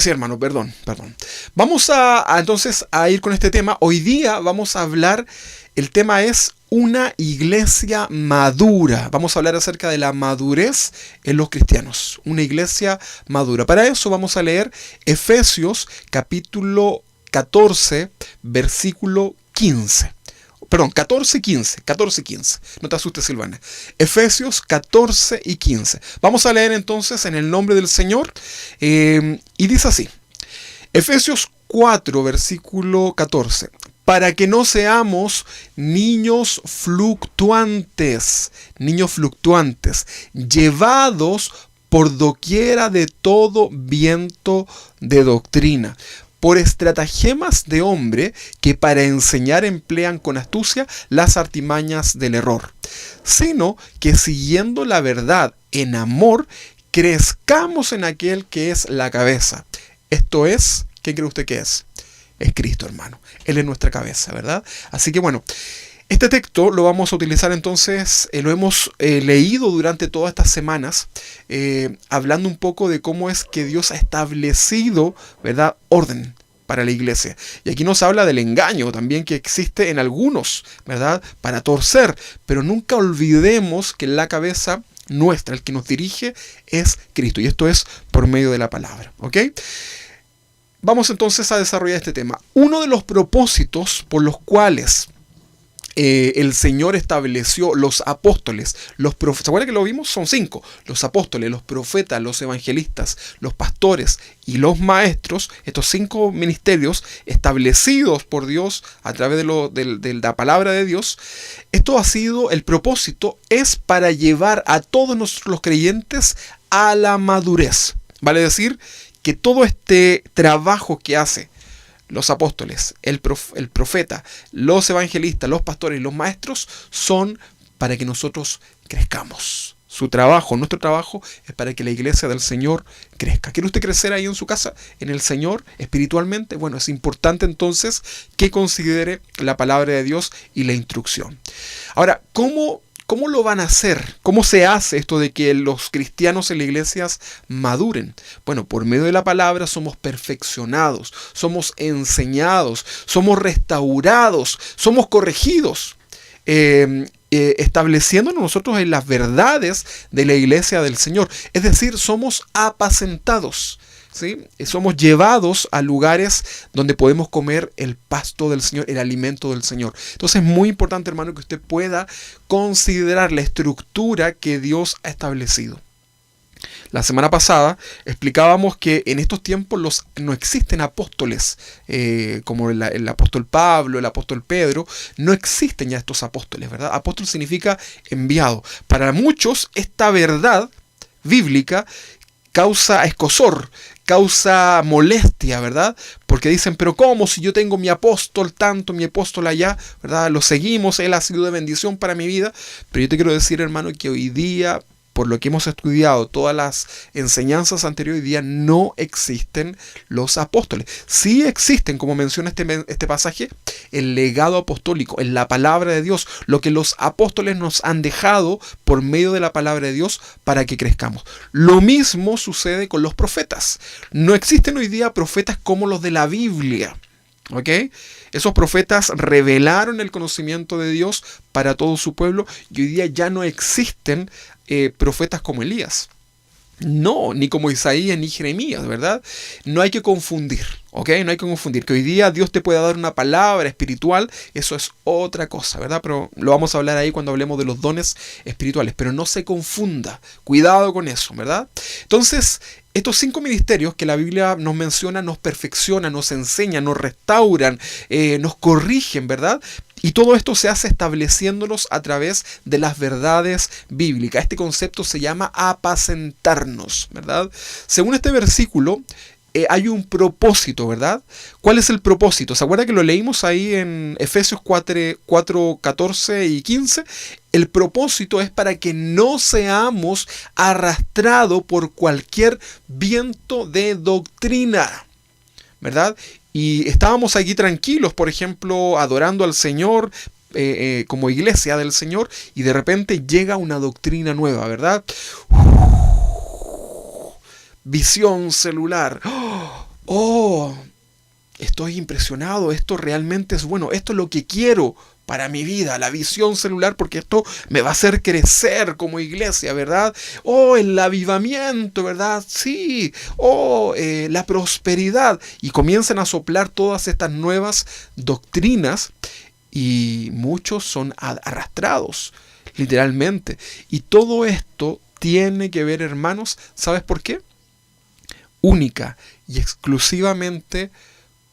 Sí, hermano, perdón. Vamos entonces a ir con este tema. Hoy día vamos a hablar, el tema es una iglesia madura. Vamos a hablar acerca de la madurez en los cristianos. Una iglesia madura. Para eso vamos a leer Efesios capítulo 14, versículo 15. Perdón, 14 y 15. No te asustes, Silvana. Efesios 14 y 15. Vamos a leer entonces en el nombre del Señor. Y dice así. Efesios 4, versículo 14. Para que no seamos niños fluctuantes, llevados por doquiera de todo viento de doctrina, por estratagemas de hombre que para enseñar emplean con astucia las artimañas del error, sino que siguiendo la verdad en amor, crezcamos en aquel que es la cabeza. Esto es, ¿quién cree usted que es? Es Cristo, hermano. Él es nuestra cabeza, ¿verdad? Así que bueno, este texto lo vamos a utilizar entonces, lo hemos leído durante todas estas semanas, hablando un poco de cómo es que Dios ha establecido, ¿verdad?, orden para la iglesia. Y aquí nos habla del engaño también que existe en algunos, ¿verdad?, para torcer. Pero nunca olvidemos que la cabeza nuestra, el que nos dirige, es Cristo. Y esto es por medio de la palabra, ¿ok? Vamos entonces a desarrollar este tema. Uno de los propósitos por los cuales el Señor estableció los apóstoles, los profetas, ¿se acuerdan que lo vimos? Son 5. Los apóstoles, los profetas, los evangelistas, los pastores y los maestros. Estos 5 ministerios establecidos por Dios a través de la palabra de Dios. Esto ha sido, el propósito es para llevar a todos los creyentes a la madurez. Vale decir que todo este trabajo que hace los apóstoles, el profeta, los evangelistas, los pastores y los maestros son para que nosotros crezcamos. Su trabajo, nuestro trabajo, es para que la iglesia del Señor crezca. ¿Quiere usted crecer ahí en su casa, en el Señor, espiritualmente? Bueno, es importante entonces que considere la palabra de Dios y la instrucción. Ahora, ¿cómo lo van a hacer? ¿Cómo se hace esto de que los cristianos en las iglesias maduren? Bueno, por medio de la palabra somos perfeccionados, somos enseñados, somos restaurados, somos corregidos, estableciéndonos nosotros en las verdades de la iglesia del Señor. Es decir, somos apacentados, ¿sí? Somos llevados a lugares donde podemos comer el pasto del Señor, el alimento del Señor. Entonces es muy importante, hermano, que usted pueda considerar la estructura que Dios ha establecido. La semana pasada explicábamos que en estos tiempos no existen apóstoles, como el apóstol Pablo, el apóstol Pedro. No existen ya estos apóstoles, ¿verdad? Apóstol significa enviado. Para muchos esta verdad bíblica causa escozor, causa molestia, ¿verdad? Porque dicen, pero ¿cómo si yo tengo mi apóstol tanto, mi apóstol allá, ¿verdad? Lo seguimos, él ha sido de bendición para mi vida. Pero yo te quiero decir, hermano, que hoy día, por lo que hemos estudiado, todas las enseñanzas anteriores, hoy día no existen los apóstoles. Sí existen, como menciona este pasaje, el legado apostólico, en la palabra de Dios, lo que los apóstoles nos han dejado por medio de la palabra de Dios para que crezcamos. Lo mismo sucede con los profetas. No existen hoy día profetas como los de la Biblia. ¿Ok? Esos profetas revelaron el conocimiento de Dios para todo su pueblo y hoy día ya no existen profetas como Elías. No, ni como Isaías ni Jeremías, ¿verdad? No hay que confundir, ¿ok? No hay que confundir. Que hoy día Dios te pueda dar una palabra espiritual, eso es otra cosa, ¿verdad? Pero lo vamos a hablar ahí cuando hablemos de los dones espirituales. Pero no se confunda, cuidado con eso, ¿verdad? Entonces, estos 5 ministerios que la Biblia nos menciona nos perfeccionan, nos enseñan, nos restauran, nos corrigen, ¿verdad? Y todo esto se hace estableciéndolos a través de las verdades bíblicas. Este concepto se llama apacentarnos, ¿verdad? Según este versículo, hay un propósito, ¿verdad? ¿Cuál es el propósito? ¿Se acuerda que lo leímos ahí en Efesios 4, 14 y 15? El propósito es para que no seamos arrastrados por cualquier viento de doctrina, ¿verdad? Y estábamos aquí tranquilos, por ejemplo, adorando al Señor como iglesia del Señor, y de repente llega una doctrina nueva, ¿verdad? Visión celular. oh, estoy impresionado, esto realmente es bueno, esto es lo que quiero para mi vida, la visión celular, porque esto me va a hacer crecer como iglesia, ¿verdad? Oh, el avivamiento, ¿verdad? Sí, oh, la prosperidad. Y comienzan a soplar todas estas nuevas doctrinas y muchos son arrastrados, literalmente. Y todo esto tiene que ver, hermanos, ¿sabes por qué? Única y exclusivamente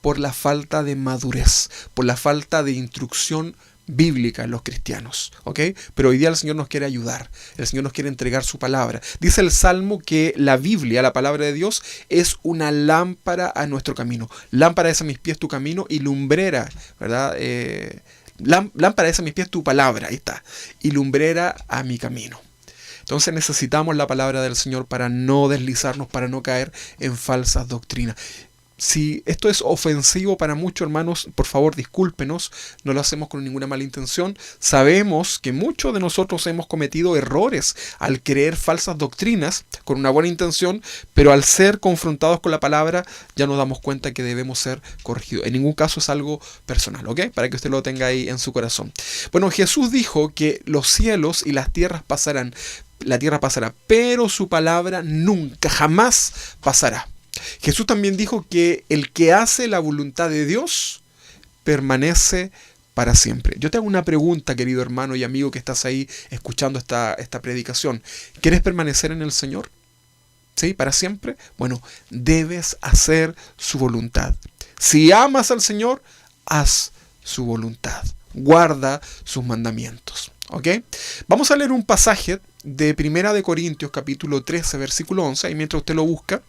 por la falta de madurez, por la falta de instrucción bíblica en los cristianos, ¿ok? Pero hoy día el Señor nos quiere ayudar, el Señor nos quiere entregar su palabra. Dice el Salmo que la Biblia, la palabra de Dios, es una lámpara a nuestro camino. Lámpara es a mis pies tu camino y lumbrera, ¿verdad? Lámpara es a mis pies tu palabra, ahí está, y lumbrera a mi camino. Entonces necesitamos la palabra del Señor para no deslizarnos, para no caer en falsas doctrinas. Si esto es ofensivo para muchos, hermanos, por favor discúlpenos, no lo hacemos con ninguna mala intención. Sabemos que muchos de nosotros hemos cometido errores al creer falsas doctrinas con una buena intención, pero al ser confrontados con la palabra ya nos damos cuenta que debemos ser corregidos. En ningún caso es algo personal, ¿ok? Para que usted lo tenga ahí en su corazón. Bueno, Jesús dijo que los cielos y las tierras pasarán, la tierra pasará, pero su palabra nunca, jamás pasará. Jesús también dijo que el que hace la voluntad de Dios permanece para siempre. Yo te hago una pregunta, querido hermano y amigo que estás ahí escuchando esta predicación. ¿Quieres permanecer en el Señor? ¿Sí? ¿Para siempre? Bueno, debes hacer su voluntad. Si amas al Señor, haz su voluntad. Guarda sus mandamientos. ¿Ok? Vamos a leer un pasaje de Primera de Corintios, capítulo 13, versículo 11, y mientras usted lo busca,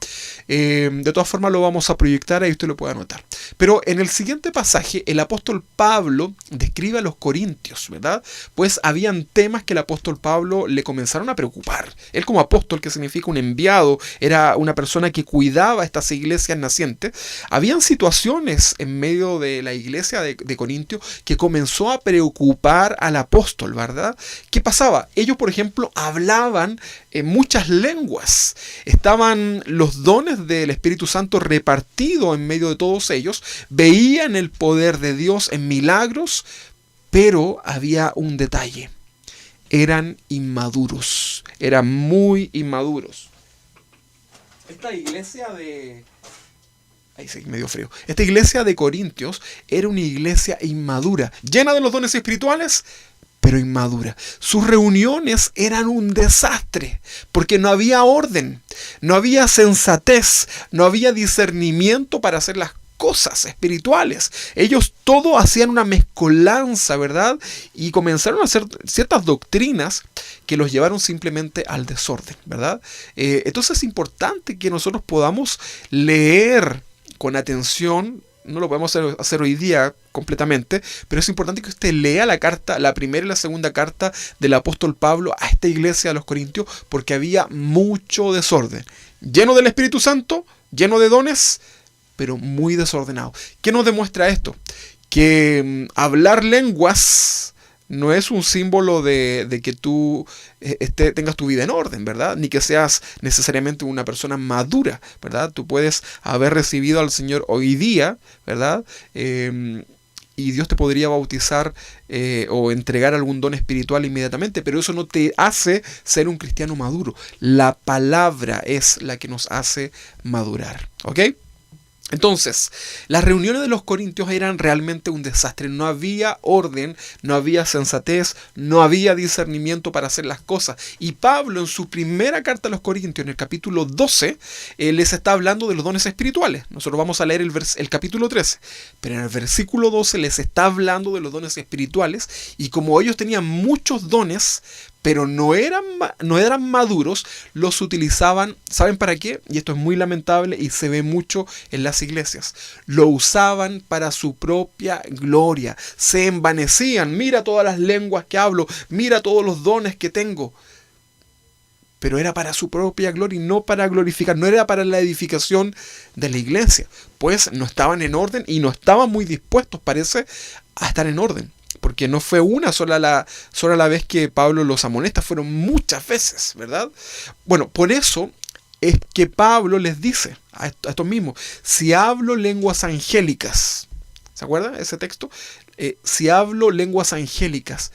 de todas formas lo vamos a proyectar, ahí usted lo puede anotar. Pero en el siguiente pasaje, el apóstol Pablo describe a los corintios, ¿verdad? Pues habían temas que el apóstol Pablo le comenzaron a preocupar. Él como apóstol, que significa un enviado, era una persona que cuidaba estas iglesias nacientes. Habían situaciones en medio de la iglesia de Corintio que comenzó a preocupar al apóstol, ¿verdad? ¿Qué pasaba? Ellos, por ejemplo, hablaban muchas lenguas. Estaban los dones del Espíritu Santo repartidos en medio de todos ellos. Veían el poder de Dios en milagros, pero había un detalle. Eran inmaduros. Eran muy inmaduros. Esta iglesia de... Ahí sí, medio frío. Esta iglesia de Corintios era una iglesia inmadura, llena de los dones espirituales, pero inmadura. Sus reuniones eran un desastre, porque no había orden, no había sensatez, no había discernimiento para hacer las cosas espirituales. Ellos todo hacían una mezcolanza, ¿verdad? Y comenzaron a hacer ciertas doctrinas que los llevaron simplemente al desorden, ¿verdad? Entonces es importante que nosotros podamos leer con atención. No lo podemos hacer hoy día completamente, pero es importante que usted lea la carta, la primera y la segunda carta del apóstol Pablo a esta iglesia de los Corintios, porque había mucho desorden. Lleno del Espíritu Santo, lleno de dones, pero muy desordenado. ¿Qué nos demuestra esto? Que hablar lenguas no es un símbolo de que tú tengas tu vida en orden, ¿verdad? Ni que seas necesariamente una persona madura, ¿verdad? Tú puedes haber recibido al Señor hoy día, ¿verdad? Y Dios te podría bautizar o entregar algún don espiritual inmediatamente, pero eso no te hace ser un cristiano maduro. La palabra es la que nos hace madurar, ¿ok? Entonces, las reuniones de los corintios eran realmente un desastre. No había orden, no había sensatez, no había discernimiento para hacer las cosas. Y Pablo en su primera carta a los corintios, en el capítulo 12, les está hablando de los dones espirituales. Nosotros vamos a leer el capítulo 13, pero en el versículo 12 les está hablando de los dones espirituales. Y como ellos tenían muchos dones, pero no eran maduros, los utilizaban, ¿saben para qué? Y esto es muy lamentable y se ve mucho en las iglesias. Lo usaban para su propia gloria. Se envanecían. Mira todas las lenguas que hablo. Mira todos los dones que tengo. Pero era para su propia gloria y no para glorificar. No era para la edificación de la iglesia. Pues no estaban en orden y no estaban muy dispuestos, parece, a estar en orden. Porque no fue una sola la vez que Pablo los amonesta, fueron muchas veces, ¿verdad? Bueno, por eso es que Pablo les dice a estos mismos, si hablo lenguas angélicas, ¿se acuerdan ese texto? Si hablo lenguas angélicas,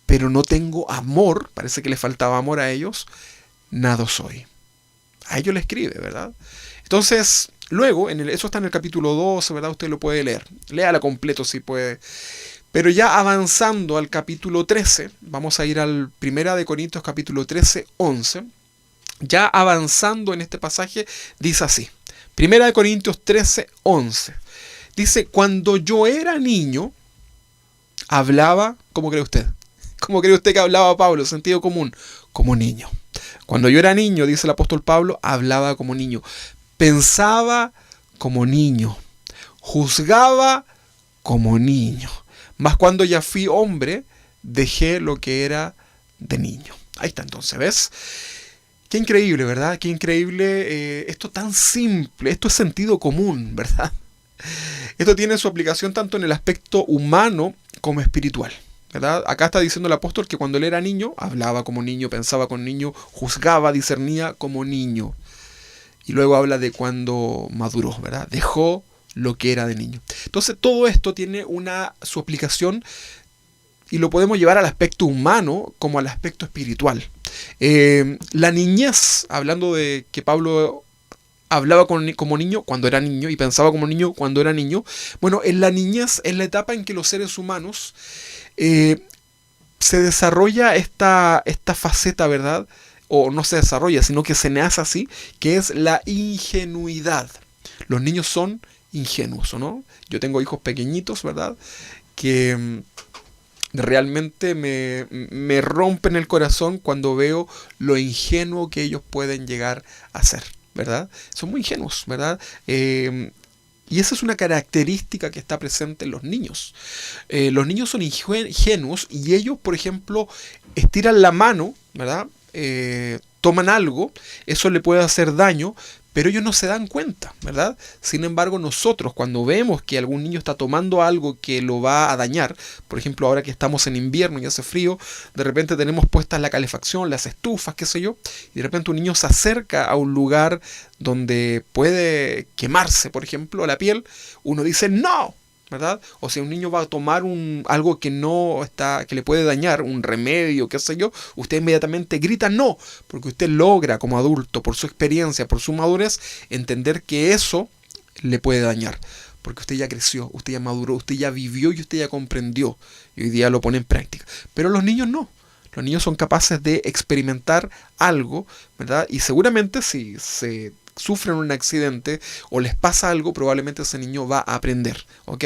pero no tengo amor, parece que le faltaba amor a ellos, nada soy. A ellos le escribe, ¿verdad? Entonces, luego, eso está en el capítulo 12, ¿verdad? Usted lo puede leer. Léala completo si puede. Pero ya avanzando al capítulo 13, vamos a ir al 1 de Corintios capítulo 13, 11. Ya avanzando en este pasaje, dice así. 1 de Corintios 13, 11. Dice, cuando yo era niño, hablaba, ¿cómo cree usted? ¿Cómo cree usted que hablaba Pablo? Sentido común, como niño. Cuando yo era niño, dice el apóstol Pablo, hablaba como niño. Pensaba como niño. Juzgaba como niño. Mas cuando ya fui hombre, dejé lo que era de niño. Ahí está entonces, ¿ves? Qué increíble, ¿verdad? Qué increíble. Esto tan simple. Esto es sentido común, ¿verdad? Esto tiene su aplicación tanto en el aspecto humano como espiritual, ¿verdad? Acá está diciendo el apóstol que cuando él era niño, hablaba como niño, pensaba como niño, juzgaba, discernía como niño. Y luego habla de cuando maduró, ¿verdad? Dejó lo que era de niño. Entonces todo esto tiene su aplicación y lo podemos llevar al aspecto humano como al aspecto espiritual. La niñez, hablando de que Pablo hablaba como niño cuando era niño y pensaba como niño cuando era niño. Bueno, en la niñez es la etapa en que los seres humanos se desarrolla esta faceta, ¿verdad? O no se desarrolla, sino que se nace así, que es la ingenuidad. Los niños son ingenuos, ¿no? Yo tengo hijos pequeñitos, ¿verdad? Que realmente me rompen el corazón cuando veo lo ingenuo que ellos pueden llegar a ser, ¿verdad? Son muy ingenuos, ¿verdad? Y esa es una característica que está presente en los niños. Los niños son ingenuos y ellos, por ejemplo, estiran la mano, ¿verdad? Toman algo, eso le puede hacer daño, pero ellos no se dan cuenta, ¿verdad? Sin embargo, nosotros cuando vemos que algún niño está tomando algo que lo va a dañar, por ejemplo, ahora que estamos en invierno y hace frío, de repente tenemos puestas la calefacción, las estufas, qué sé yo, y de repente un niño se acerca a un lugar donde puede quemarse, por ejemplo, la piel, uno dice ¡no! ¿Verdad? O si un niño va a tomar algo que que le puede dañar, un remedio, qué sé yo, usted inmediatamente grita no, porque usted logra como adulto, por su experiencia, por su madurez, entender que eso le puede dañar. Porque usted ya creció, usted ya maduró, usted ya vivió y usted ya comprendió. Y hoy día lo pone en práctica. Pero los niños no. Los niños son capaces de experimentar algo, ¿verdad? Y seguramente si se sufren un accidente o les pasa algo, probablemente ese niño va a aprender, ¿ok?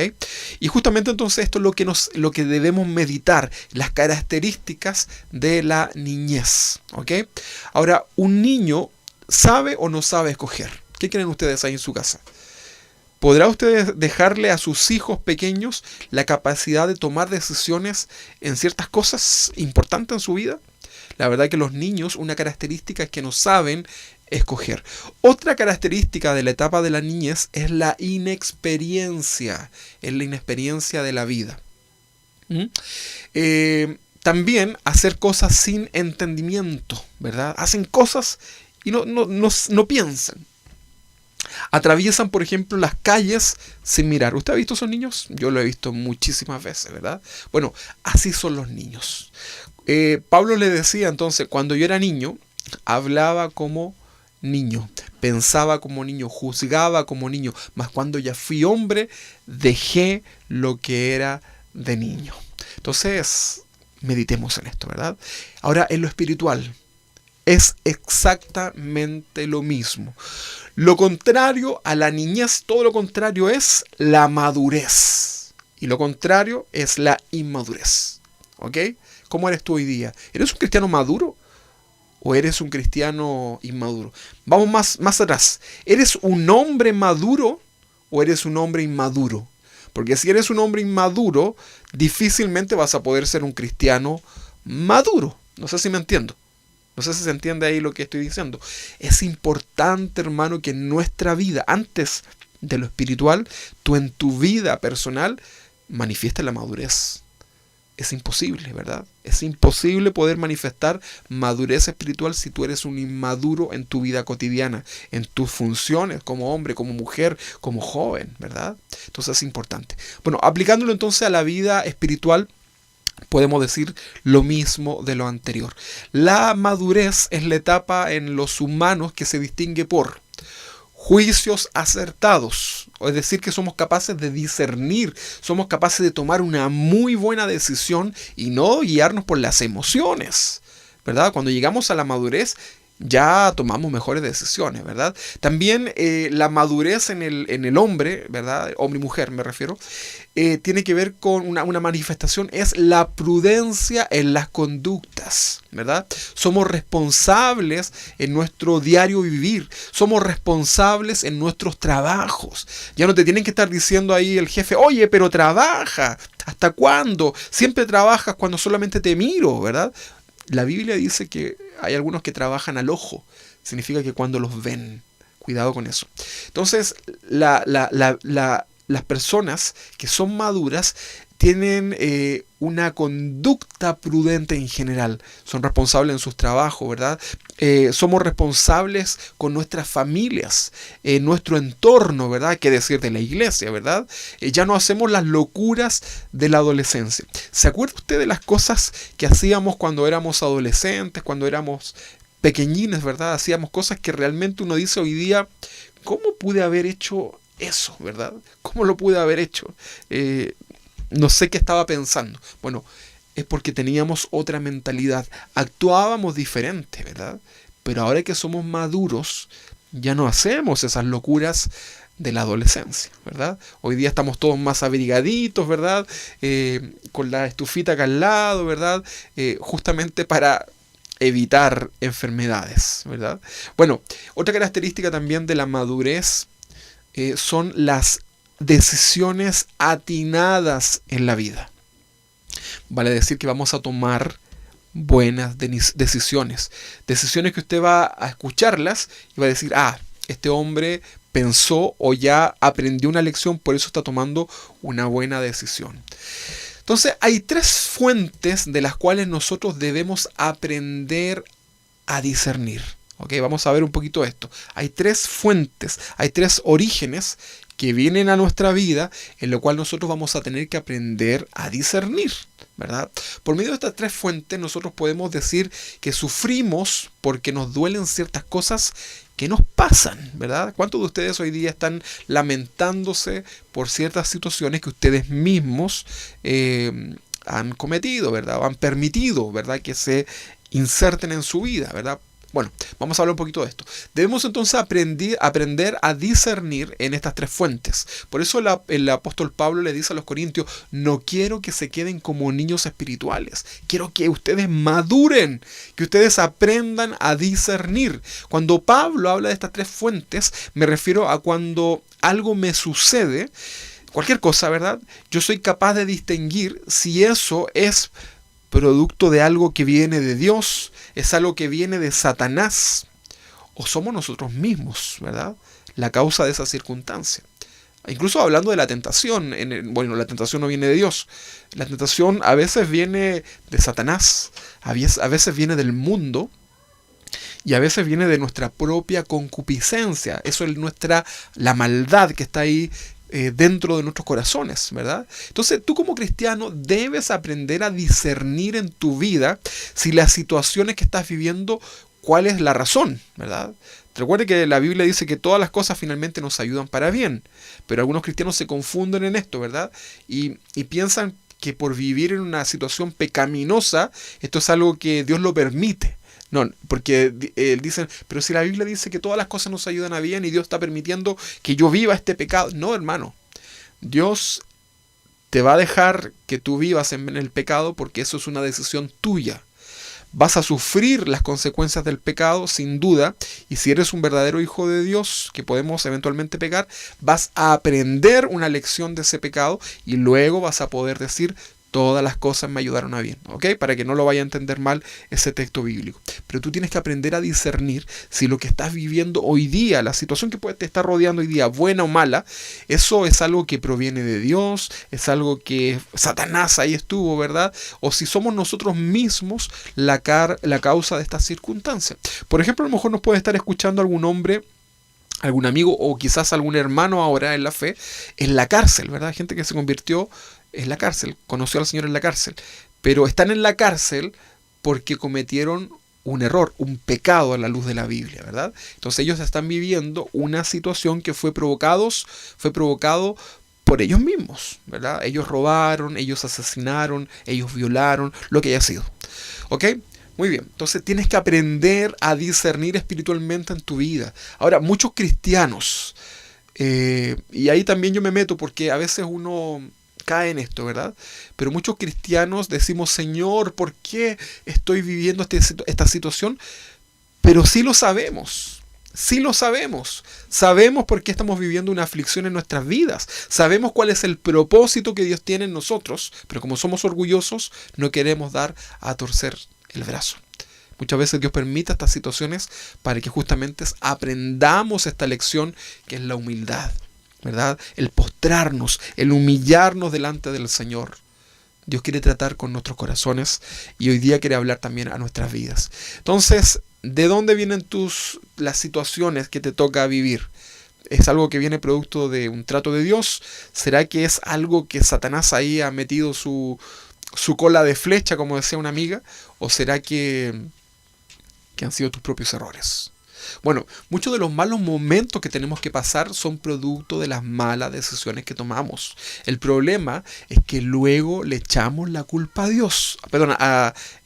Y justamente entonces esto es lo que debemos meditar, las características de la niñez, ¿ok? Ahora, ¿un niño sabe o no sabe escoger? ¿Qué creen ustedes ahí en su casa? ¿Podrá usted dejarle a sus hijos pequeños la capacidad de tomar decisiones en ciertas cosas importantes en su vida? La verdad que los niños, una característica es que no saben escoger. Otra característica de la etapa de la niñez es la inexperiencia. Es la inexperiencia de la vida. También hacer cosas sin entendimiento, ¿verdad? Hacen cosas y no piensan. Atraviesan, por ejemplo, las calles sin mirar. ¿Usted ha visto esos niños? Yo lo he visto muchísimas veces, ¿verdad? Bueno, así son los niños. Pablo le decía entonces, cuando yo era niño, hablaba como niño, pensaba como niño, juzgaba como niño, mas cuando ya fui hombre, dejé lo que era de niño. Entonces, meditemos en esto, ¿verdad? Ahora, en lo espiritual, es exactamente lo mismo. Lo contrario a la niñez, todo lo contrario es la madurez. Y lo contrario es la inmadurez. ¿Ok? ¿Cómo eres tú hoy día? ¿Eres un cristiano maduro o eres un cristiano inmaduro? Vamos más atrás. ¿Eres un hombre maduro o eres un hombre inmaduro? Porque si eres un hombre inmaduro, difícilmente vas a poder ser un cristiano maduro. No sé si me entiendo. No sé si se entiende ahí lo que estoy diciendo. Es importante, hermano, que en nuestra vida, antes de lo espiritual, tú en tu vida personal manifiestes la madurez. Es imposible, ¿verdad? Es imposible poder manifestar madurez espiritual si tú eres un inmaduro en tu vida cotidiana, en tus funciones como hombre, como mujer, como joven, ¿verdad? Entonces es importante. Bueno, aplicándolo entonces a la vida espiritual, podemos decir lo mismo de lo anterior. La madurez es la etapa en los humanos que se distingue por juicios acertados, es decir, que somos capaces de discernir, somos capaces de tomar una muy buena decisión y no guiarnos por las emociones, ¿verdad? Cuando llegamos a la madurez, ya tomamos mejores decisiones, ¿verdad? También la madurez en el hombre, ¿verdad? Hombre y mujer me refiero, tiene que ver con una manifestación, es la prudencia en las conductas, ¿verdad? Somos responsables en nuestro diario vivir, somos responsables en nuestros trabajos. Ya no te tienen que estar diciendo ahí el jefe, oye, pero trabaja, ¿hasta cuándo? Siempre trabajas cuando solamente te miro, ¿verdad? La Biblia dice que hay algunos que trabajan al ojo. Significa que cuando los ven. Cuidado con eso. Entonces, las personas que son maduras tienen una conducta prudente en general. Son responsables en sus trabajos, ¿verdad? Somos responsables con nuestras familias, nuestro entorno, ¿verdad? ¿Qué decir de la iglesia, verdad? Ya no hacemos las locuras de la adolescencia. ¿Se acuerda usted de las cosas que hacíamos cuando éramos adolescentes, cuando éramos pequeñines, ¿verdad? Hacíamos cosas que realmente uno dice hoy día, ¿cómo pude haber hecho eso, verdad? ¿Cómo lo pude haber hecho? No sé qué estaba pensando. Bueno, es porque teníamos otra mentalidad. Actuábamos diferente, ¿verdad? Pero ahora que somos maduros, ya no hacemos esas locuras de la adolescencia, ¿verdad? Hoy día estamos todos más abrigaditos, ¿verdad? Con la estufita acá al lado, ¿verdad? Justamente para evitar enfermedades, ¿verdad? Bueno, otra característica también de la madurez son las decisiones atinadas en la vida. Vale decir que vamos a tomar buenas decisiones. Decisiones que usted va a escucharlas y va a decir, este hombre pensó o ya aprendió una lección, por eso está tomando una buena decisión. Entonces, hay tres fuentes de las cuales nosotros debemos aprender a discernir. ¿Okay? Vamos a ver un poquito esto. Hay tres fuentes, hay tres orígenes que vienen a nuestra vida, en lo cual nosotros vamos a tener que aprender a discernir, ¿verdad? Por medio de estas tres fuentes nosotros podemos decir que sufrimos porque nos duelen ciertas cosas que nos pasan, ¿verdad? ¿Cuántos de ustedes hoy día están lamentándose por ciertas situaciones que ustedes mismos han cometido, ¿verdad? O han permitido, ¿verdad? Que se inserten en su vida, ¿verdad? Bueno, vamos a hablar un poquito de esto. Debemos entonces aprender a discernir en estas tres fuentes. Por eso el apóstol Pablo le dice a los corintios, no quiero que se queden como niños espirituales. Quiero que ustedes maduren, que ustedes aprendan a discernir. Cuando Pablo habla de estas tres fuentes, me refiero a cuando algo me sucede, cualquier cosa, ¿verdad? Yo soy capaz de distinguir si eso es producto de algo que viene de Dios, es algo que viene de Satanás, o somos nosotros mismos, ¿verdad? La causa de esa circunstancia. Incluso hablando de la tentación, la tentación no viene de Dios. La tentación a veces viene de Satanás, a veces viene del mundo, y a veces viene de nuestra propia concupiscencia. Eso es la maldad que está ahí dentro de nuestros corazones, ¿verdad? Entonces tú como cristiano debes aprender a discernir en tu vida si las situaciones que estás viviendo, cuál es la razón, ¿verdad? Recuerde que la Biblia dice que todas las cosas finalmente nos ayudan para bien, pero algunos cristianos se confunden en esto, ¿verdad? Y piensan que por vivir en una situación pecaminosa, esto es algo que Dios lo permite. No, porque dicen, pero si la Biblia dice que todas las cosas nos ayudan a bien y Dios está permitiendo que yo viva este pecado. No, hermano. Dios te va a dejar que tú vivas en el pecado porque eso es una decisión tuya. Vas a sufrir las consecuencias del pecado, sin duda, y si eres un verdadero hijo de Dios, que podemos eventualmente pecar, vas a aprender una lección de ese pecado y luego vas a poder decir, todas las cosas me ayudaron a bien, ¿ok? Para que no lo vaya a entender mal ese texto bíblico. Pero tú tienes que aprender a discernir si lo que estás viviendo hoy día, la situación que te está rodeando hoy día, buena o mala, eso es algo que proviene de Dios, es algo que Satanás ahí estuvo, ¿verdad? O si somos nosotros mismos la causa de estas circunstancias. Por ejemplo, a lo mejor nos puede estar escuchando algún hombre, algún amigo o quizás algún hermano ahora en la fe, en la cárcel, ¿verdad? Gente que se convirtió en la cárcel, conoció al Señor en la cárcel, pero están en la cárcel porque cometieron un error, un pecado a la luz de la Biblia, ¿verdad? Entonces ellos están viviendo una situación que fue provocado por ellos mismos, ¿verdad? Ellos robaron, ellos asesinaron, ellos violaron, lo que haya sido. ¿Ok? Muy bien, entonces tienes que aprender a discernir espiritualmente en tu vida. Ahora, muchos cristianos, y ahí también yo me meto porque a veces uno cae en esto, ¿verdad? Pero muchos cristianos decimos, Señor, ¿por qué estoy viviendo esta situación? Pero sí lo sabemos. Sí lo sabemos. Sabemos por qué estamos viviendo una aflicción en nuestras vidas. Sabemos cuál es el propósito que Dios tiene en nosotros, pero como somos orgullosos, no queremos dar a torcer el brazo. Muchas veces Dios permite estas situaciones para que justamente aprendamos esta lección que es la humildad, ¿verdad? El postrarnos, el humillarnos delante del Señor. Dios quiere tratar con nuestros corazones y hoy día quiere hablar también a nuestras vidas. Entonces, ¿de dónde vienen las situaciones que te toca vivir? ¿Es algo que viene producto de un trato de Dios? ¿Será que es algo que Satanás ahí ha metido su cola de flecha, como decía una amiga? ¿O será que han sido tus propios errores? Bueno, muchos de los malos momentos que tenemos que pasar son producto de las malas decisiones que tomamos. El problema es que luego le echamos la culpa a Dios. Perdón,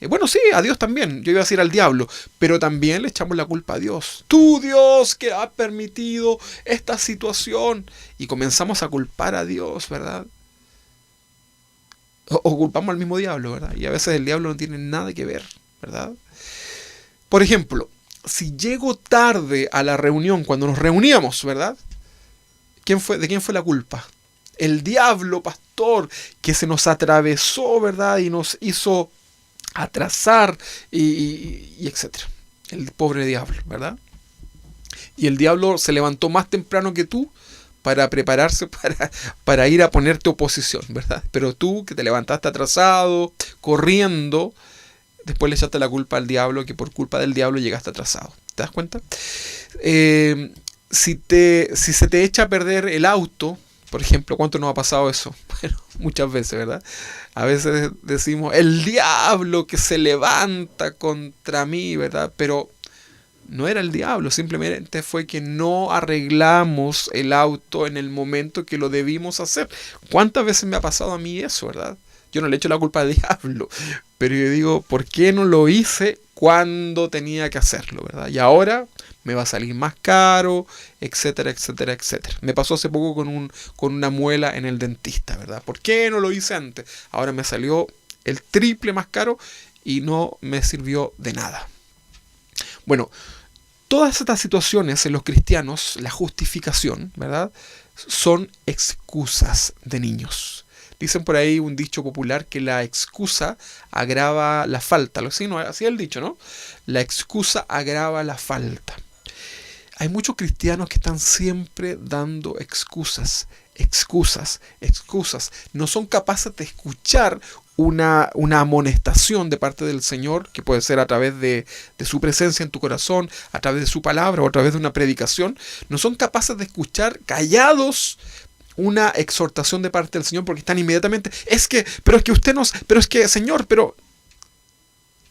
bueno, sí, a Dios también. Yo iba a decir al diablo, pero también le echamos la culpa a Dios. Tú, Dios, que has permitido esta situación. Y comenzamos a culpar a Dios, ¿verdad? O culpamos al mismo diablo, ¿verdad? Y a veces el diablo no tiene nada que ver, ¿verdad? Por ejemplo, si llego tarde a la reunión, cuando nos reuníamos, ¿verdad? ¿De quién fue la culpa? El diablo, pastor, que se nos atravesó, ¿verdad? Y nos hizo atrasar y etcétera. El pobre diablo, ¿verdad? Y el diablo se levantó más temprano que tú para prepararse para ir a ponerte oposición, ¿verdad? Pero tú, que te levantaste atrasado, corriendo, después le echaste la culpa al diablo, que por culpa del diablo llegaste atrasado. ¿Te das cuenta? Si se te echa a perder el auto, por ejemplo, ¿cuánto nos ha pasado eso? Bueno, muchas veces, ¿verdad? A veces decimos, el diablo que se levanta contra mí, ¿verdad? Pero no era el diablo, simplemente fue que no arreglamos el auto en el momento que lo debimos hacer. ¿Cuántas veces me ha pasado a mí eso, verdad? Yo no le echo la culpa al diablo, pero yo digo, ¿por qué no lo hice cuando tenía que hacerlo, verdad? Y ahora me va a salir más caro, etcétera, etcétera, etcétera. Me pasó hace poco con una muela en el dentista, ¿verdad? ¿Por qué no lo hice antes? Ahora me salió el triple más caro y no me sirvió de nada. Bueno, todas estas situaciones en los cristianos, la justificación, ¿verdad? Son excusas de niños. Dicen por ahí un dicho popular que la excusa agrava la falta. Así es el dicho, ¿no? La excusa agrava la falta. Hay muchos cristianos que están siempre dando excusas. No son capaces de escuchar una amonestación de parte del Señor, que puede ser a través de su presencia en tu corazón, a través de su palabra o a través de una predicación. No son capaces de escuchar callados una exhortación de parte del Señor, porque están inmediatamente, Señor, pero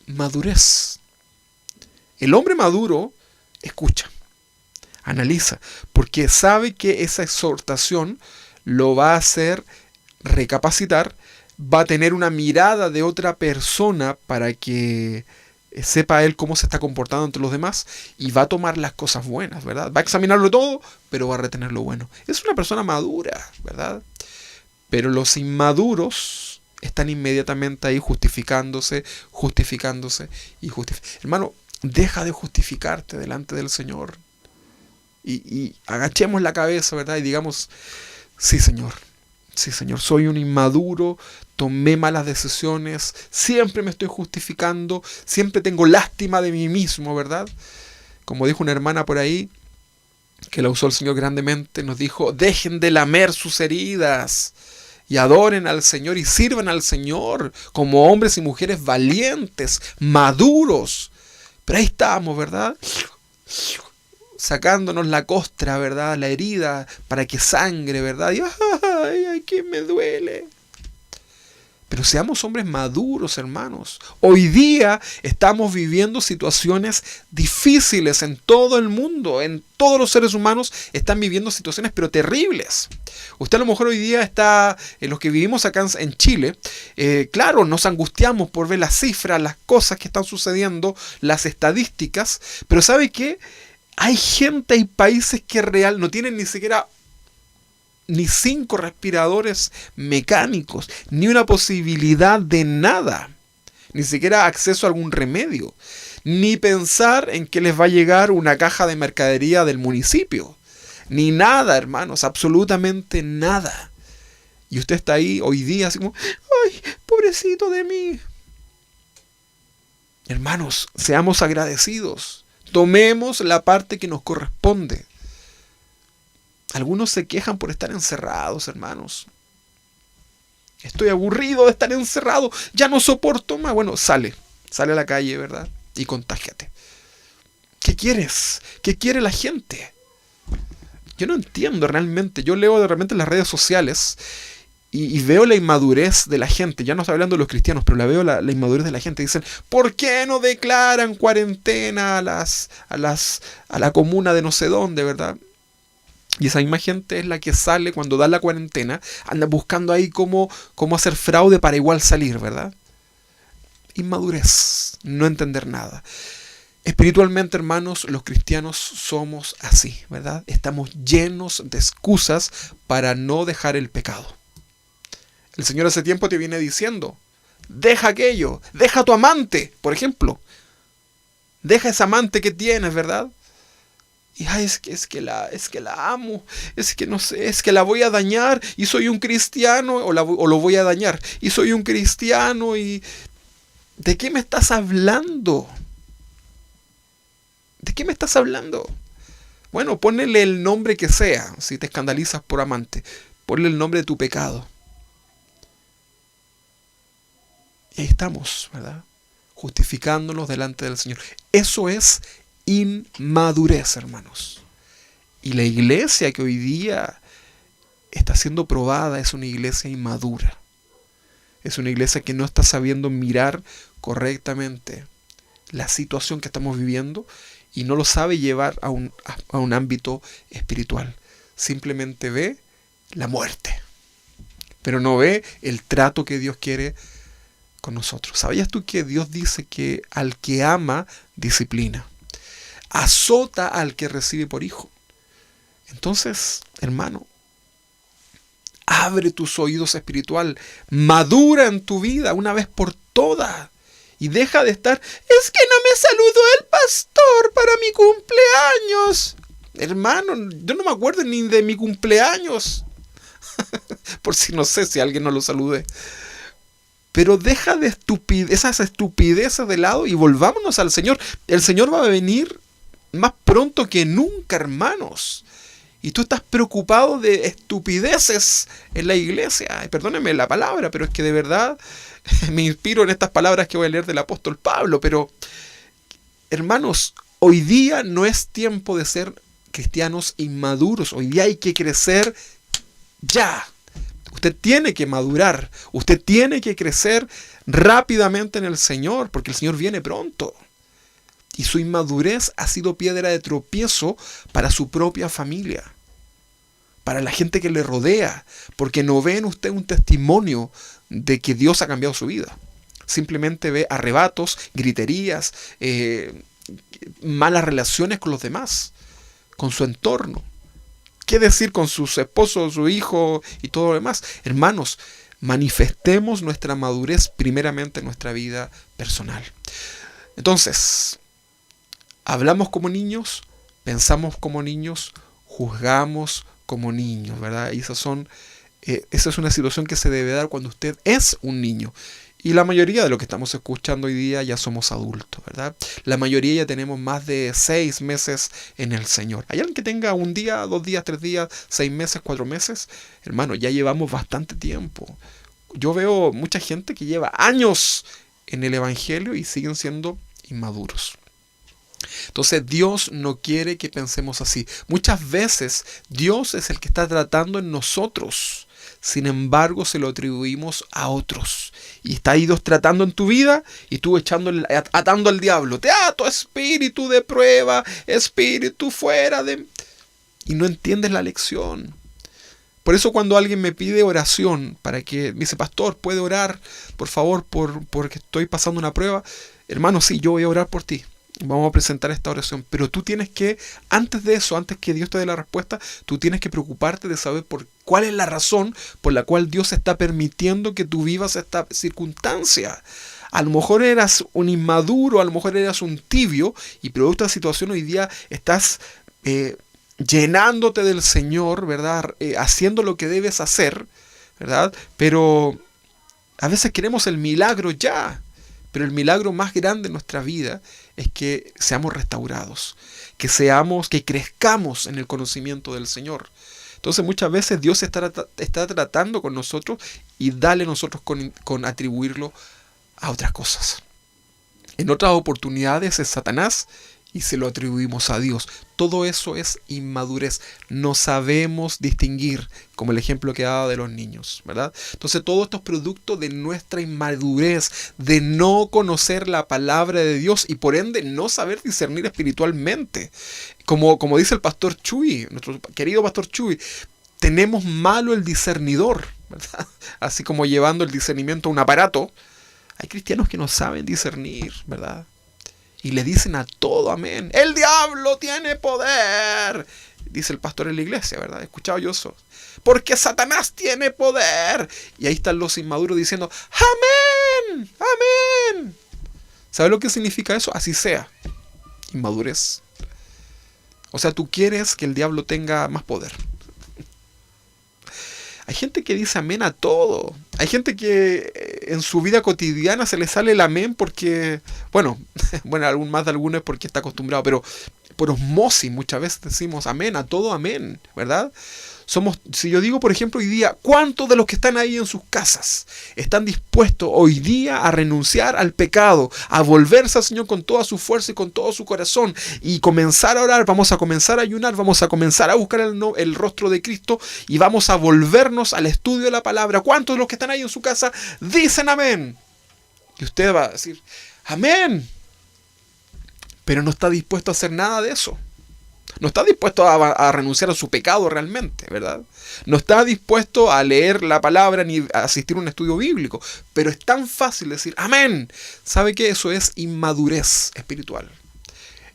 madurez. El hombre maduro escucha, analiza, porque sabe que esa exhortación lo va a hacer recapacitar, va a tener una mirada de otra persona para que sepa él cómo se está comportando entre los demás y va a tomar las cosas buenas, ¿verdad? Va a examinarlo todo, pero va a retener lo bueno. Es una persona madura, ¿verdad? Pero los inmaduros están inmediatamente ahí justificándose. Hermano, deja de justificarte delante del Señor y agachemos la cabeza, ¿verdad? Y digamos, sí, Señor, Sí, Señor, soy un inmaduro, tomé malas decisiones, siempre me estoy justificando, siempre tengo lástima de mí mismo, ¿verdad? Como dijo una hermana por ahí, que la usó el Señor grandemente, nos dijo, dejen de lamer sus heridas y adoren al Señor y sirvan al Señor como hombres y mujeres valientes, maduros. Pero ahí estamos, ¿verdad? Sacándonos la costra, ¿verdad? La herida para que sangre, ¿verdad? Y ay, que me duele. Pero seamos hombres maduros, hermanos. Hoy día estamos viviendo situaciones difíciles en todo el mundo. En todos los seres humanos están viviendo situaciones pero terribles. Usted a lo mejor hoy día está, en los que vivimos acá en Chile, claro, nos angustiamos por ver las cifras, las cosas que están sucediendo, las estadísticas. Pero ¿sabe qué? Hay gente, hay países que real no tienen ni siquiera ni 5 respiradores mecánicos, ni una posibilidad de nada, ni siquiera acceso a algún remedio, ni pensar en que les va a llegar una caja de mercadería del municipio, ni nada, hermanos, absolutamente nada. Y usted está ahí hoy día así como, ¡ay, pobrecito de mí! Hermanos, seamos agradecidos, tomemos la parte que nos corresponde. Algunos se quejan por estar encerrados, hermanos. Estoy aburrido de estar encerrado, ya no soporto más. Bueno, sale a la calle, ¿verdad? Y contágiate. ¿Qué quieres? ¿Qué quiere la gente? Yo no entiendo realmente. Yo leo de repente en las redes sociales y veo la inmadurez de la gente. Ya no estoy hablando de los cristianos, pero veo la inmadurez de la gente. Dicen, ¿por qué no declaran cuarentena a la comuna de no sé dónde, verdad? Y esa misma gente es la que sale cuando da la cuarentena, anda buscando ahí cómo hacer fraude para igual salir, ¿verdad? Inmadurez, no entender nada. Espiritualmente, hermanos, los cristianos somos así, ¿verdad? Estamos llenos de excusas para no dejar el pecado. El Señor hace tiempo te viene diciendo, deja aquello, deja a tu amante, por ejemplo. Deja esa amante que tienes, ¿verdad? Y ay, es que la amo, es que no sé, es que la voy a dañar y soy un cristiano, o lo voy a dañar y soy un cristiano y... ¿De qué me estás hablando? ¿De qué me estás hablando? Bueno, ponle el nombre que sea, si te escandalizas por amante, ponle el nombre de tu pecado. Y ahí estamos, ¿verdad? Justificándonos delante del Señor. Eso es inmadurez, hermanos. Y la iglesia que hoy día está siendo probada es una iglesia inmadura. Es una iglesia que no está sabiendo mirar correctamente la situación que estamos viviendo y no lo sabe llevar a un ámbito espiritual. Simplemente ve la muerte, pero no ve el trato que Dios quiere con nosotros. ¿Sabías tú que Dios dice que al que ama, disciplina? Azota al que recibe por hijo. Entonces, hermano, abre tus oídos espiritual, madura en tu vida una vez por todas y deja de estar, es que no me saludó el pastor para mi cumpleaños. Hermano, yo no me acuerdo ni de mi cumpleaños, por si no sé si alguien no lo salude. Pero deja de esas estupideces de lado y volvámonos al Señor. El Señor va a venir más pronto que nunca, hermanos. Y tú estás preocupado de estupideces en la iglesia. Ay, perdónenme la palabra, pero es que de verdad me inspiro en estas palabras que voy a leer del apóstol Pablo. Pero, hermanos, hoy día no es tiempo de ser cristianos inmaduros. Hoy día hay que crecer ya. Usted tiene que madurar. Usted tiene que crecer rápidamente en el Señor, porque el Señor viene pronto. Y su inmadurez ha sido piedra de tropiezo para su propia familia, para la gente que le rodea, porque no ve en usted un testimonio de que Dios ha cambiado su vida. Simplemente ve arrebatos, griterías, malas relaciones con los demás, con su entorno. ¿Qué decir con sus esposos, su hijo y todo lo demás? Hermanos, manifestemos nuestra madurez primeramente en nuestra vida personal. Entonces, hablamos como niños, pensamos como niños, juzgamos como niños, ¿verdad? Y esos son Esa es una situación que se debe dar cuando usted es un niño. Y la mayoría de lo que estamos escuchando hoy día ya somos adultos, ¿verdad? La mayoría ya tenemos más de 6 meses en el Señor. ¿Hay alguien que tenga 1 día, 2 días, 3 días, 6 meses, 4 meses? Hermano, ya llevamos bastante tiempo. Yo veo mucha gente que lleva años en el Evangelio y siguen siendo inmaduros. Entonces Dios no quiere que pensemos así. Muchas veces Dios es el que está tratando en nosotros. Sin embargo, se lo atribuimos a otros. Y está ahí Dios tratando en tu vida y tú atando al diablo. Te ato, espíritu de prueba, espíritu fuera de... Y no entiendes la lección. Por eso cuando alguien me pide oración, me dice, pastor, ¿puede orar, por favor, porque estoy pasando una prueba? Hermano, sí, yo voy a orar por ti. Vamos a presentar esta oración, pero tú tienes que, antes de eso, antes que Dios te dé la respuesta, tú tienes que preocuparte de saber cuál es la razón por la cual Dios está permitiendo que tú vivas esta circunstancia. A lo mejor eras un inmaduro, a lo mejor eras un tibio, y producto de esta situación hoy día estás llenándote del Señor, ¿verdad? Haciendo lo que debes hacer, ¿verdad? Pero a veces queremos el milagro ya. Pero el milagro más grande en nuestra vida es que seamos restaurados, que crezcamos en el conocimiento del Señor. Entonces muchas veces Dios está tratando con nosotros y dale nosotros con atribuirlo a otras cosas. En otras oportunidades es Satanás y se lo atribuimos a Dios. Todo eso es inmadurez. No sabemos distinguir, como el ejemplo que daba de los niños, ¿verdad? Entonces todo esto es producto de nuestra inmadurez, de no conocer la palabra de Dios y por ende no saber discernir espiritualmente. Como dice el pastor Chuy, nuestro querido pastor Chuy, tenemos malo el discernidor, ¿verdad? Así como llevando el discernimiento a un aparato. Hay cristianos que no saben discernir, ¿verdad? Y le dicen a todo amén. El diablo tiene poder. Dice el pastor en la iglesia, ¿verdad? He escuchado yo eso. Porque Satanás tiene poder. Y ahí están los inmaduros diciendo, amén, amén. ¿Sabe lo que significa eso? Así sea. Inmadurez. O sea, tú quieres que el diablo tenga más poder. Hay gente que dice amén a todo. Hay gente que en su vida cotidiana se le sale el amén porque, bueno, más de algunos es porque está acostumbrado, pero por osmosis muchas veces decimos amén a todo, amén, ¿verdad? Si yo digo, por ejemplo, hoy día, ¿cuántos de los que están ahí en sus casas están dispuestos hoy día a renunciar al pecado, a volverse al Señor con toda su fuerza y con todo su corazón y comenzar a orar? Vamos a comenzar a ayunar, vamos a comenzar a buscar el rostro de Cristo y vamos a volvernos al estudio de la palabra. ¿Cuántos de los que están ahí en su casa dicen amén? Y usted va a decir, amén. Pero no está dispuesto a hacer nada de eso. No está dispuesto a renunciar a su pecado realmente, ¿verdad? No está dispuesto a leer la palabra ni a asistir a un estudio bíblico. Pero es tan fácil decir amén. ¿Sabe qué? Eso es inmadurez espiritual.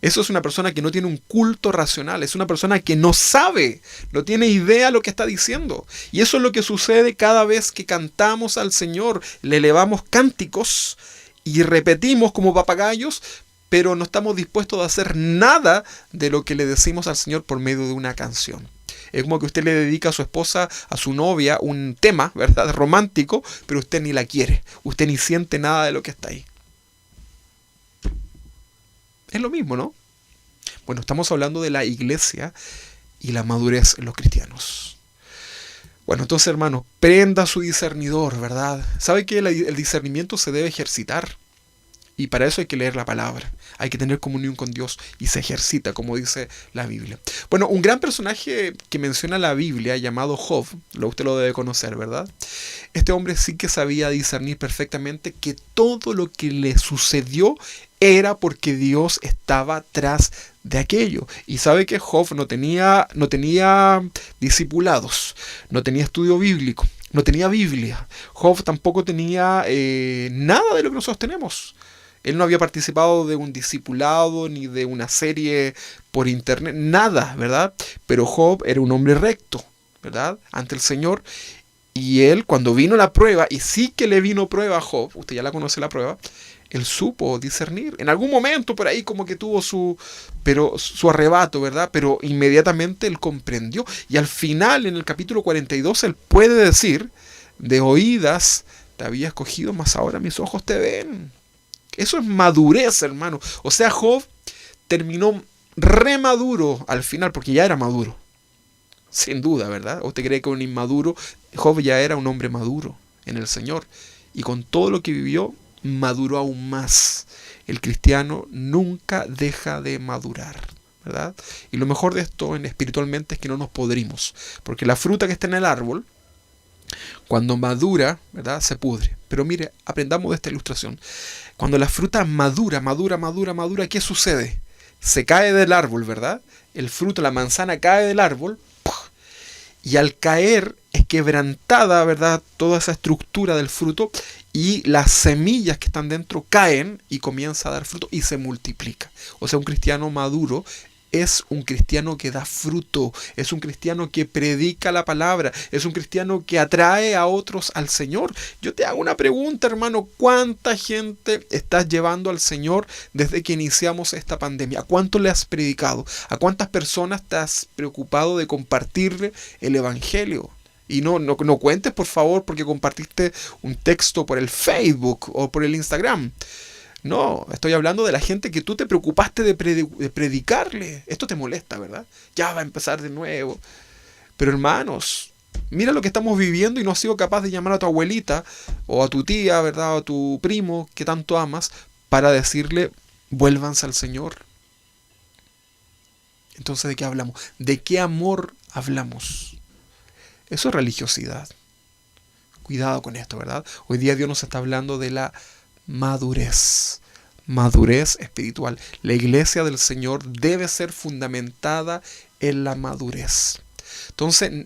Eso es una persona que no tiene un culto racional. Es una persona que no sabe, no tiene idea de lo que está diciendo. Y eso es lo que sucede cada vez que cantamos al Señor. Le elevamos cánticos y repetimos como papagayos, pero no estamos dispuestos a hacer nada de lo que le decimos al Señor por medio de una canción. Es como que usted le dedica a su esposa, a su novia, un tema, ¿verdad?, romántico, pero usted ni la quiere. Usted ni siente nada de lo que está ahí. Es lo mismo, ¿no? Bueno, estamos hablando de la iglesia y la madurez en los cristianos. Bueno, entonces, hermanos, prenda su discernidor, ¿verdad? ¿Sabe que el discernimiento se debe ejercitar? Y para eso hay que leer la palabra, hay que tener comunión con Dios y se ejercita, como dice la Biblia. Bueno, un gran personaje que menciona la Biblia, llamado Job, usted lo debe conocer, ¿verdad? Este hombre sí que sabía discernir perfectamente que todo lo que le sucedió era porque Dios estaba tras de aquello. Y sabe que Job no tenía discipulados, no tenía estudio bíblico, no tenía Biblia. Job tampoco tenía nada de lo que nosotros tenemos. Él no había participado de un discipulado ni de una serie por internet, nada, ¿verdad? Pero Job era un hombre recto, ¿verdad?, ante el Señor. Y él, cuando vino la prueba, y sí que le vino prueba a Job, usted ya la conoce la prueba, Él supo discernir. En algún momento por ahí como que tuvo su arrebato, ¿verdad? Pero inmediatamente él comprendió. Y al final, en el capítulo 42, él puede decir, de oídas te había escogido, mas ahora mis ojos te ven. Eso es madurez, hermano. O sea, Job terminó remaduro al final, porque ya era maduro. Sin duda, ¿verdad? ¿O te cree que un inmaduro? Job ya era un hombre maduro en el Señor. Y con todo lo que vivió, maduró aún más. El cristiano nunca deja de madurar, ¿verdad? Y lo mejor de esto espiritualmente es que no nos podrimos. Porque la fruta que está en el árbol, cuando madura, ¿verdad?, se pudre. Pero mire, aprendamos de esta ilustración. Cuando la fruta madura, ¿qué sucede? Se cae del árbol, ¿verdad? El fruto, la manzana cae del árbol, y al caer es quebrantada, ¿verdad?, toda esa estructura del fruto, y las semillas que están dentro caen y comienza a dar fruto y se multiplica. O sea, un cristiano maduro es un cristiano que da fruto, es un cristiano que predica la palabra, es un cristiano que atrae a otros al Señor. Yo te hago una pregunta, hermano, ¿cuánta gente estás llevando al Señor desde que iniciamos esta pandemia? ¿A cuánto le has predicado? ¿A cuántas personas te has preocupado de compartirle el Evangelio? Y no cuentes, por favor, porque compartiste un texto por el Facebook o por el Instagram. No, estoy hablando de la gente que tú te preocupaste de predicarle. Esto te molesta, ¿verdad? Ya va a empezar de nuevo. Pero hermanos, mira lo que estamos viviendo y no has sido capaz de llamar a tu abuelita o a tu tía, ¿verdad? O a tu primo que tanto amas para decirle, vuélvanse al Señor. Entonces, ¿de qué hablamos? ¿De qué amor hablamos? Eso es religiosidad. Cuidado con esto, ¿verdad? Hoy día Dios nos está hablando de la madurez espiritual. La iglesia del Señor debe ser fundamentada en la madurez. Entonces,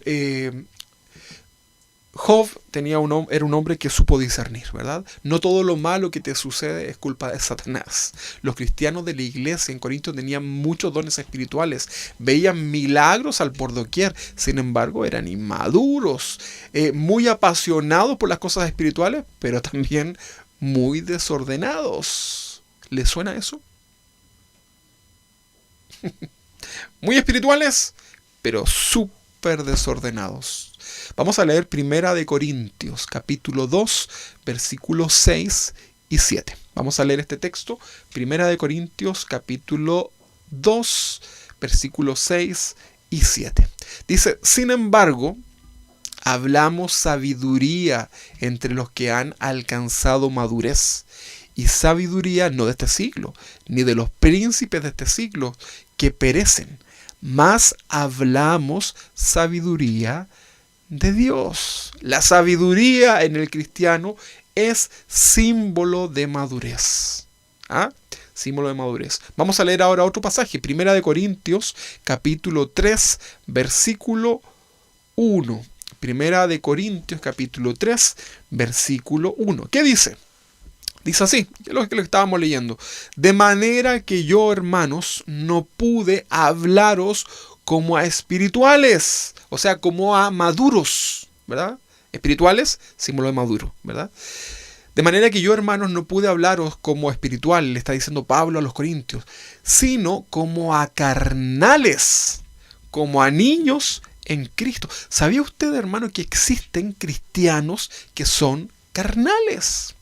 Job era un hombre que supo discernir, ¿verdad? No todo lo malo que te sucede es culpa de Satanás. Los cristianos de la iglesia en Corinto tenían muchos dones espirituales, veían milagros al por doquier, sin embargo eran inmaduros, muy apasionados por las cosas espirituales, pero también muy desordenados. ¿Le suena eso? Muy espirituales, pero súper desordenados. Vamos a leer 1 Corintios, capítulo 2, versículos 6 y 7. Vamos a leer este texto, 1 Corintios, capítulo 2, versículos 6 y 7. Dice, sin embargo, hablamos sabiduría entre los que han alcanzado madurez, y sabiduría no de este siglo, ni de los príncipes de este siglo, que perecen, mas hablamos sabiduría de Dios. La sabiduría en el cristiano es símbolo de madurez. ¿Ah? Símbolo de madurez. Vamos a leer ahora otro pasaje, 1 Corintios, capítulo 3, versículo 1. 1 Corintios, capítulo 3, versículo 1. ¿Qué dice? Dice así, lo que estábamos leyendo. De manera que yo, hermanos, no pude hablaros como a espirituales, o sea, como a maduros, ¿verdad? Espirituales, símbolo de maduro, ¿verdad? De manera que yo, hermanos, no pude hablaros como espiritual, le está diciendo Pablo a los corintios, sino como a carnales, como a niños en Cristo. ¿Sabía usted, hermano, que existen cristianos que son carnales?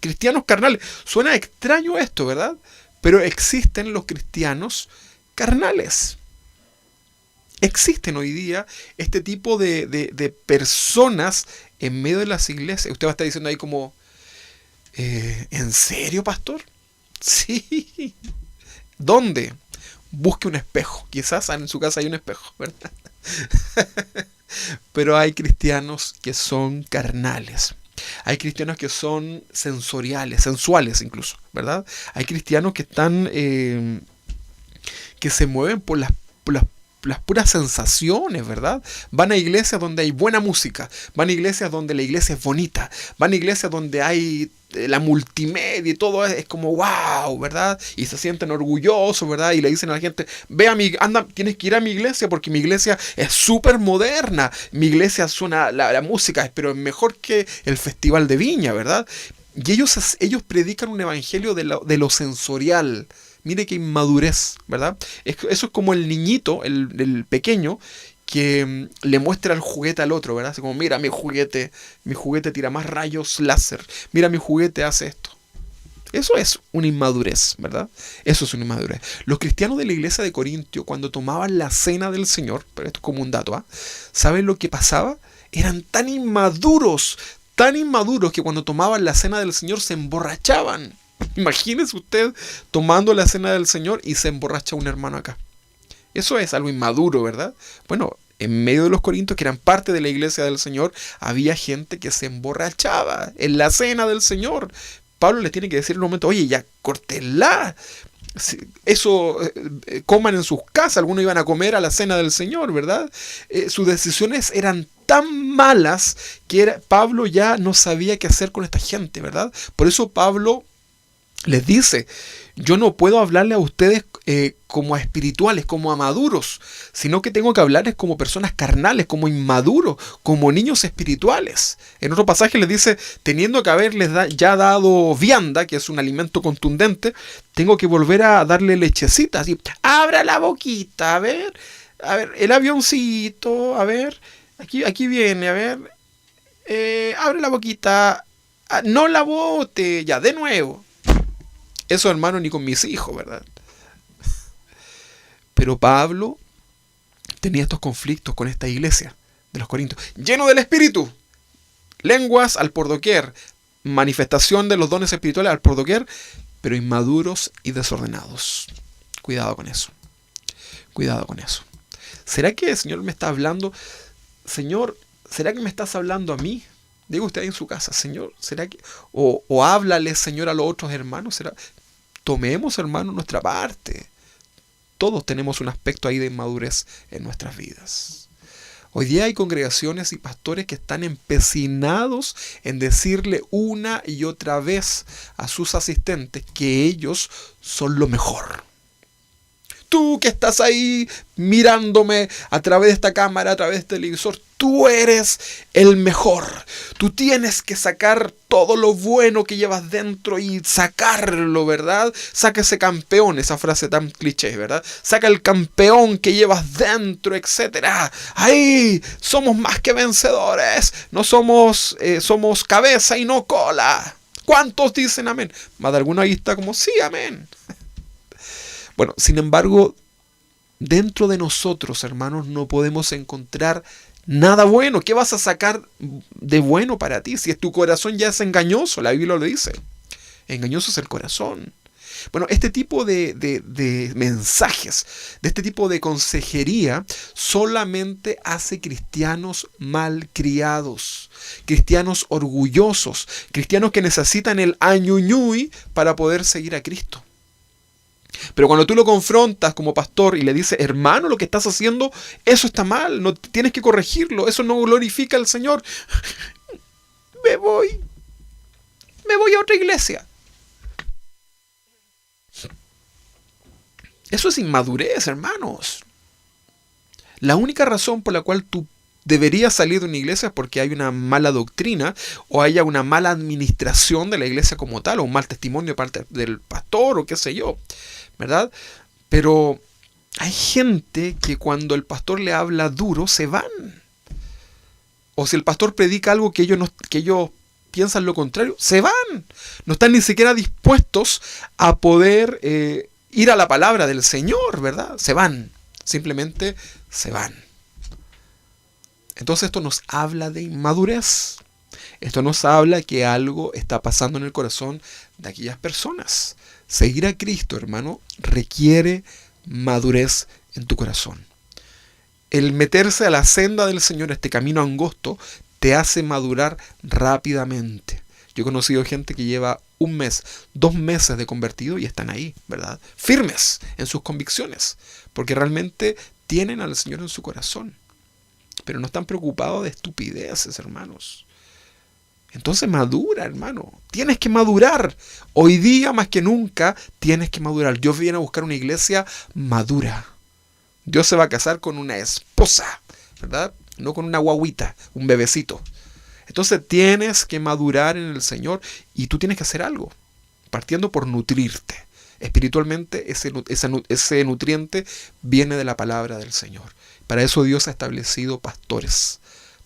Cristianos carnales. Suena extraño esto, ¿verdad? Pero existen los cristianos carnales. Existen hoy día este tipo de personas en medio de las iglesias. Usted va a estar diciendo ahí como, ¿en serio, pastor? Sí. ¿Dónde? Busque un espejo. Quizás en su casa hay un espejo, ¿verdad? Pero hay cristianos que son carnales. Hay cristianos que son sensoriales, sensuales incluso, ¿verdad? Hay cristianos que están, que se mueven por las puras sensaciones, ¿verdad? Van a iglesias donde hay buena música, van a iglesias donde la iglesia es bonita, van a iglesias donde hay la multimedia y todo es como wow, ¿verdad? Y se sienten orgullosos, ¿verdad? Y le dicen a la gente, tienes que ir a mi iglesia porque mi iglesia es súper moderna, mi iglesia suena la música, pero es mejor que el festival de Viña, ¿verdad? Y ellos predican un evangelio de lo sensorial. Mire qué inmadurez, ¿verdad? Eso es como el niñito, el pequeño, que le muestra el juguete al otro, ¿verdad? Así como, mira mi juguete tira más rayos láser. Mira mi juguete hace esto. Eso es una inmadurez, ¿verdad? Eso es una inmadurez. Los cristianos de la iglesia de Corintio, cuando tomaban la cena del Señor, pero esto es como un dato, ¿ah? ¿Saben lo que pasaba? Eran tan inmaduros que cuando tomaban la cena del Señor se emborrachaban. Imagínese usted tomando la cena del Señor y se emborracha un hermano acá. Eso es algo inmaduro, ¿verdad? Bueno, en medio de los corintios, que eran parte de la iglesia del Señor, había gente que se emborrachaba en la cena del Señor. Pablo les tiene que decir en un momento, oye, ya córtenla. Eso, coman en sus casas. Algunos iban a comer a la cena del Señor, ¿verdad? Sus decisiones eran tan malas que Pablo ya no sabía qué hacer con esta gente, ¿verdad? Por eso Pablo les dice, yo no puedo hablarle a ustedes como a espirituales, como a maduros, sino que tengo que hablarles como personas carnales, como inmaduros, como niños espirituales. En otro pasaje les dice, teniendo que haberles ya dado vianda, que es un alimento contundente, tengo que volver a darle lechecita. Así, abra la boquita, a ver, el avioncito, a ver, aquí viene, a ver, abre la boquita, no la bote, ya, de nuevo. Eso, hermano, ni con mis hijos, ¿verdad? Pero Pablo tenía estos conflictos con esta iglesia de los Corintios, lleno del Espíritu, lenguas al por doquier, manifestación de los dones espirituales al por doquier, pero inmaduros y desordenados. Cuidado con eso. Cuidado con eso. ¿Será que el Señor me está hablando? Señor, ¿será que me estás hablando a mí? Diga usted ahí en su casa, Señor, ¿será que? O háblale, Señor, a los otros hermanos. ¿Será? Tomemos, hermano, nuestra parte. Todos tenemos un aspecto ahí de inmadurez en nuestras vidas. Hoy día hay congregaciones y pastores que están empecinados en decirle una y otra vez a sus asistentes que ellos son lo mejor. Tú que estás ahí mirándome a través de esta cámara, a través de este televisor, tú eres el mejor. Tú tienes que sacar todo lo bueno que llevas dentro y sacarlo, ¿verdad? Saca ese campeón, esa frase tan cliché, ¿verdad? Saca el campeón que llevas dentro, etcétera. Ahí somos más que vencedores. No somos cabeza y no cola. ¿Cuántos dicen amén? Más de alguno ahí está como, sí, amén. Bueno, sin embargo, dentro de nosotros, hermanos, no podemos encontrar nada bueno. ¿Qué vas a sacar de bueno para ti? Si tu corazón ya es engañoso, la Biblia lo dice. Engañoso es el corazón. Bueno, este tipo de mensajes, de este tipo de consejería, solamente hace cristianos malcriados, cristianos orgullosos, cristianos que necesitan el añuñuy para poder seguir a Cristo. Pero cuando tú lo confrontas como pastor y le dices, hermano, lo que estás haciendo, eso está mal, no tienes que corregirlo, eso no glorifica al Señor. Me voy a otra iglesia. Eso es inmadurez, hermanos. La única razón por la cual tú deberías salir de una iglesia es porque hay una mala doctrina o haya una mala administración de la iglesia como tal, o un mal testimonio de parte del pastor o qué sé yo, ¿verdad? Pero hay gente que cuando el pastor le habla duro se van. O si el pastor predica algo que ellos piensan lo contrario, se van. No están ni siquiera dispuestos a poder ir a la palabra del Señor, ¿verdad? Se van. Simplemente se van. Entonces esto nos habla de inmadurez. Esto nos habla que algo está pasando en el corazón de aquellas personas. Seguir a Cristo, hermano, requiere madurez en tu corazón. El meterse a la senda del Señor, este camino angosto, te hace madurar rápidamente. Yo he conocido gente que lleva 1 mes, 2 meses de convertido y están ahí, ¿verdad? Firmes en sus convicciones, porque realmente tienen al Señor en su corazón. Pero no están preocupados de estupideces, hermanos. Entonces madura, hermano. Tienes que madurar. Hoy día más que nunca tienes que madurar. Dios viene a buscar una iglesia madura. Dios se va a casar con una esposa, ¿verdad? No con una guaguita, un bebecito. Entonces tienes que madurar en el Señor y tú tienes que hacer algo, partiendo por nutrirte. Espiritualmente ese nutriente viene de la palabra del Señor. Para eso Dios ha establecido pastores,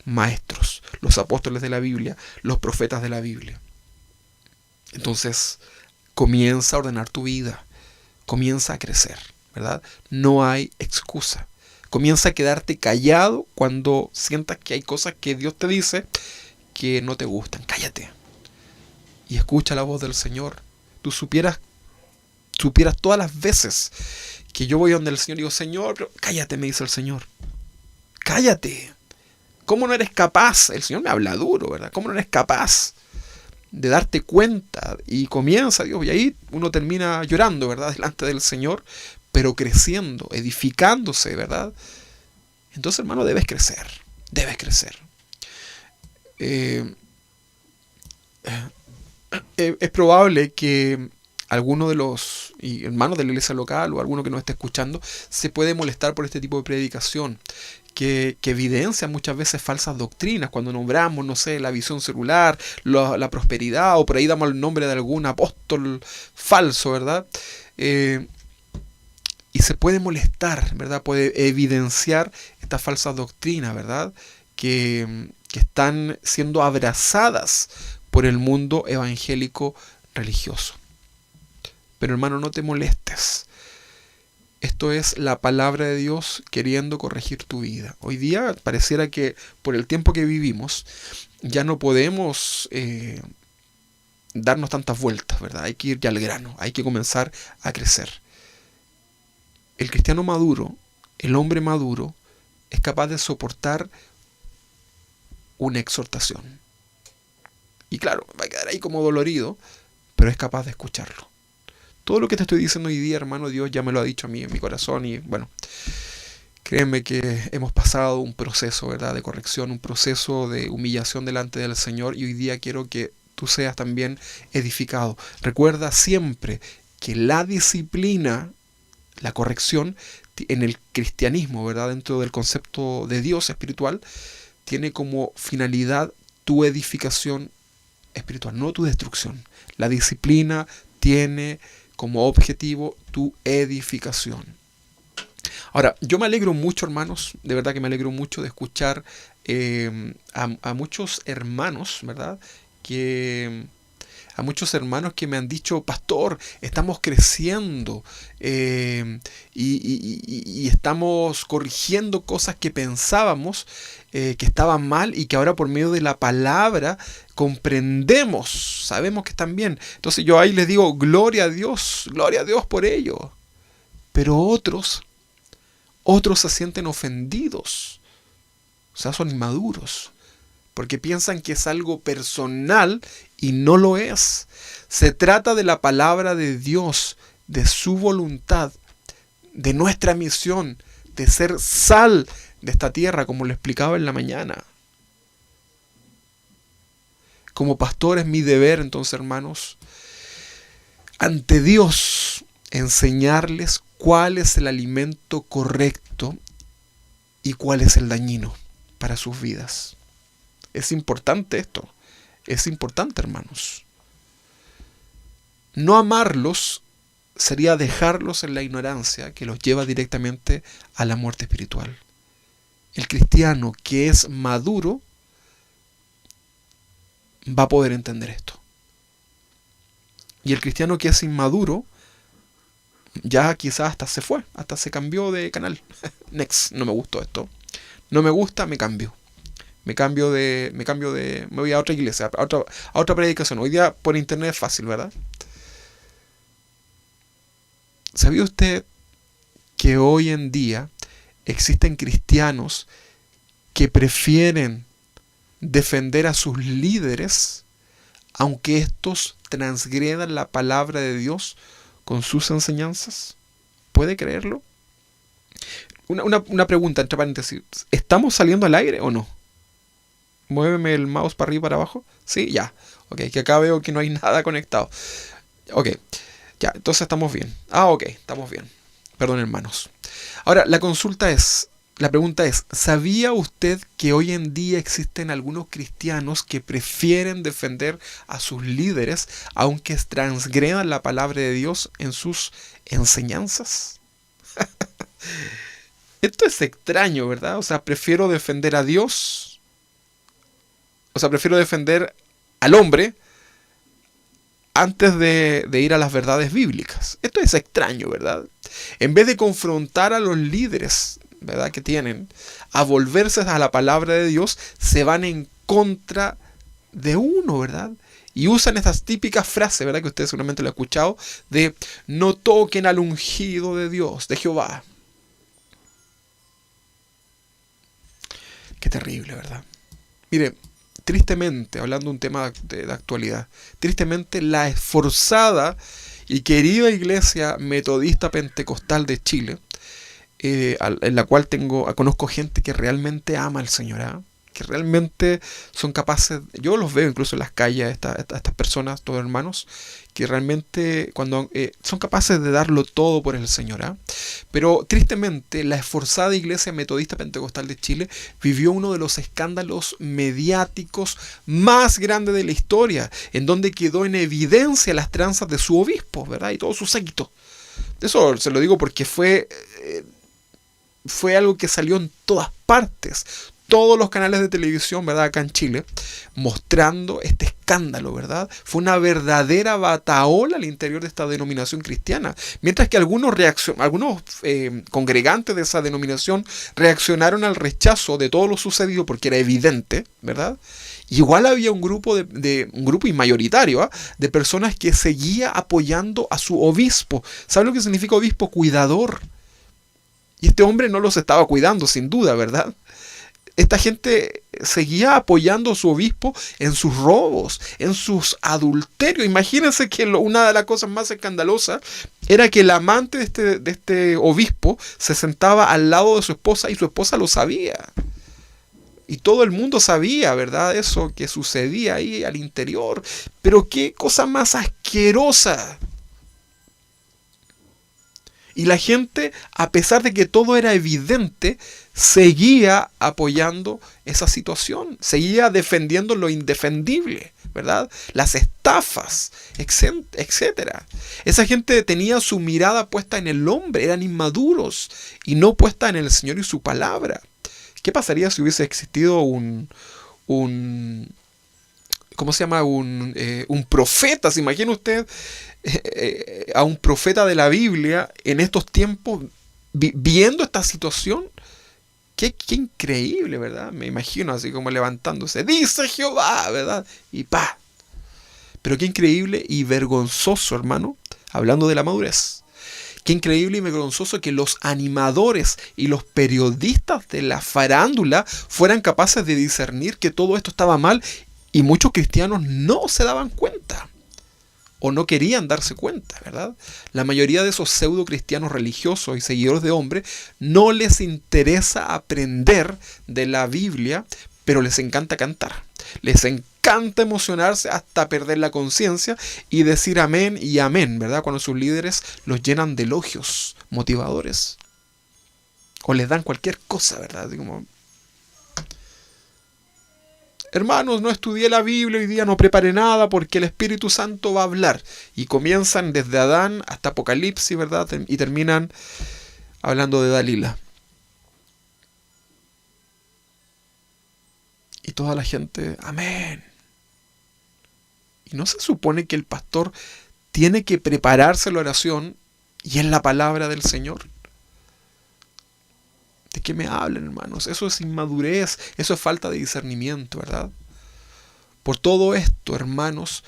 maestros, los apóstoles de la Biblia, los profetas de la Biblia. Entonces, comienza a ordenar tu vida, comienza a crecer, ¿verdad? No hay excusa. Comienza a quedarte callado cuando sientas que hay cosas que Dios te dice que no te gustan. Cállate y escucha la voz del Señor. Tú supieras todas las veces que yo voy donde el Señor y digo, Señor, pero cállate, me dice el Señor. Cállate. ¿Cómo no eres capaz? El Señor me habla duro, ¿verdad? ¿Cómo no eres capaz de darte cuenta? Y comienza Dios, y ahí uno termina llorando, ¿verdad? Delante del Señor, pero creciendo, edificándose, ¿verdad? Entonces, hermano, debes crecer. Debes crecer. Es probable que alguno de los hermanos de la iglesia local o alguno que nos esté escuchando se puede molestar por este tipo de predicación que evidencia muchas veces falsas doctrinas cuando nombramos, no sé, la visión celular, la prosperidad, o por ahí damos el nombre de algún apóstol falso, ¿verdad? Y se puede molestar, ¿verdad? Puede evidenciar estas falsas doctrinas, ¿verdad? Que están siendo abrazadas por el mundo evangélico religioso. Pero hermano, no te molestes. Esto es la palabra de Dios queriendo corregir tu vida. Hoy día pareciera que por el tiempo que vivimos ya no podemos darnos tantas vueltas, ¿verdad? Hay que ir ya al grano, hay que comenzar a crecer. El cristiano maduro, el hombre maduro, es capaz de soportar una exhortación. Y claro, va a quedar ahí como dolorido, pero es capaz de escucharlo. Todo lo que te estoy diciendo hoy día, hermano, Dios ya me lo ha dicho a mí en mi corazón y bueno, créeme que hemos pasado un proceso, ¿verdad?, de corrección, un proceso de humillación delante del Señor y hoy día quiero que tú seas también edificado. Recuerda siempre que la disciplina, la corrección en el cristianismo, ¿verdad?, dentro del concepto de Dios espiritual, tiene como finalidad tu edificación espiritual, no tu destrucción. La disciplina tiene como objetivo tu edificación. Ahora, yo me alegro mucho, hermanos, de verdad que me alegro mucho de escuchar a muchos hermanos, ¿verdad? A muchos hermanos que me han dicho, pastor, estamos creciendo y estamos corrigiendo cosas que pensábamos que estaban mal y que ahora por medio de la palabra comprendemos, sabemos que están bien. Entonces yo ahí les digo, gloria a Dios por ello. Pero otros se sienten ofendidos, o sea, son inmaduros, porque piensan que es algo personal y no lo es. Se trata de la palabra de Dios, de su voluntad, de nuestra misión, de ser sal de esta tierra, como lo explicaba en la mañana. Como pastor es mi deber, entonces, hermanos, ante Dios, enseñarles cuál es el alimento correcto y cuál es el dañino para sus vidas. Es importante esto. Es importante, hermanos. No amarlos sería dejarlos en la ignorancia que los lleva directamente a la muerte espiritual. El cristiano que es maduro va a poder entender esto. Y el cristiano que es inmaduro ya quizás hasta se fue, hasta se cambió de canal. Next, no me gustó esto. No me gusta, me cambio. Me voy a otra iglesia, a otra predicación. Hoy día por internet es fácil, ¿verdad? ¿Sabía usted que hoy en día existen cristianos que prefieren defender a sus líderes aunque estos transgredan la palabra de Dios con sus enseñanzas? ¿Puede creerlo? Una pregunta entre paréntesis. ¿Estamos saliendo al aire o no? Muéveme el mouse para arriba y para abajo. Sí, ya. Ok, que acá veo que no hay nada conectado. Ok, ya, entonces estamos bien. Ok, estamos bien. Perdón, hermanos. Ahora, la consulta es, La pregunta es, ¿sabía usted que hoy en día existen algunos cristianos que prefieren defender a sus líderes aunque transgredan la palabra de Dios en sus enseñanzas? Esto es extraño, ¿verdad? O sea, prefiero defender a Dios, o sea, prefiero defender al hombre antes de ir a las verdades bíblicas. Esto es extraño, ¿verdad? En vez de confrontar a los líderes, ¿verdad?, que tienen, a volverse a la palabra de Dios, se van en contra de uno, ¿verdad? Y usan estas típicas frases, ¿verdad?, que ustedes seguramente lo han escuchado, de no toquen al ungido de Dios, de Jehová. Qué terrible, ¿verdad? Mire, tristemente, hablando de un tema de actualidad, tristemente la esforzada y querida Iglesia Metodista Pentecostal de Chile, en la cual conozco gente que realmente ama al Señor, ¿eh? Que realmente son capaces, yo los veo incluso en las calles, estas personas, todos hermanos, que realmente son capaces de darlo todo por el Señor, ¿eh? Pero tristemente la esforzada Iglesia Metodista Pentecostal de Chile vivió uno de los escándalos mediáticos más grandes de la historia, en donde quedó en evidencia las tranzas de su obispo, ¿verdad?, y todo su séquito. Eso se lo digo porque fue algo que salió en todas partes. Todos los canales de televisión, ¿verdad?, acá en Chile, mostrando este escándalo, ¿verdad? Fue una verdadera batahola al interior de esta denominación cristiana. Mientras que algunos congregantes de esa denominación reaccionaron al rechazo de todo lo sucedido porque era evidente, ¿verdad? Igual había un grupo un grupo mayoritario, ¿eh?, de personas que seguía apoyando a su obispo. ¿Sabe lo que significa obispo? Cuidador. Y este hombre no los estaba cuidando, sin duda, ¿verdad? Esta gente seguía apoyando a su obispo en sus robos, en sus adulterios. Imagínense que una de las cosas más escandalosas era que el amante de este obispo se sentaba al lado de su esposa y su esposa lo sabía. Y todo el mundo sabía, ¿verdad?, eso que sucedía ahí al interior. Pero qué cosa más asquerosa. Y la gente, a pesar de que todo era evidente, seguía apoyando esa situación, seguía defendiendo lo indefendible, ¿verdad? Las estafas, etcétera. Esa gente tenía su mirada puesta en el hombre, eran inmaduros y no puesta en el Señor y su palabra. ¿Qué pasaría si hubiese existido ¿cómo se llama? Un profeta? ¿Se imagina usted a un profeta de la Biblia en estos tiempos viendo esta situación? Qué increíble, ¿verdad? Me imagino así como levantándose. Dice Jehová, ¿verdad? Y ¡pa! Pero qué increíble y vergonzoso, hermano, hablando de la madurez. Qué increíble y vergonzoso que los animadores y los periodistas de la farándula fueran capaces de discernir que todo esto estaba mal y muchos cristianos no se daban cuenta. O no querían darse cuenta, ¿verdad? La mayoría de esos pseudo cristianos religiosos y seguidores de hombres no les interesa aprender de la Biblia, pero les encanta cantar. Les encanta emocionarse hasta perder la conciencia y decir amén y amén, ¿verdad? Cuando sus líderes los llenan de elogios motivadores. O les dan cualquier cosa, ¿verdad? Así como, hermanos, no estudié la Biblia, hoy día no preparé nada porque el Espíritu Santo va a hablar. Y comienzan desde Adán hasta Apocalipsis, ¿verdad? Y terminan hablando de Dalila. Y toda la gente, amén. Y no se supone que el pastor tiene que prepararse la oración y es la palabra del Señor. ¿De qué me hablan, hermanos? Eso es inmadurez, eso es falta de discernimiento, ¿verdad? Por todo esto, hermanos,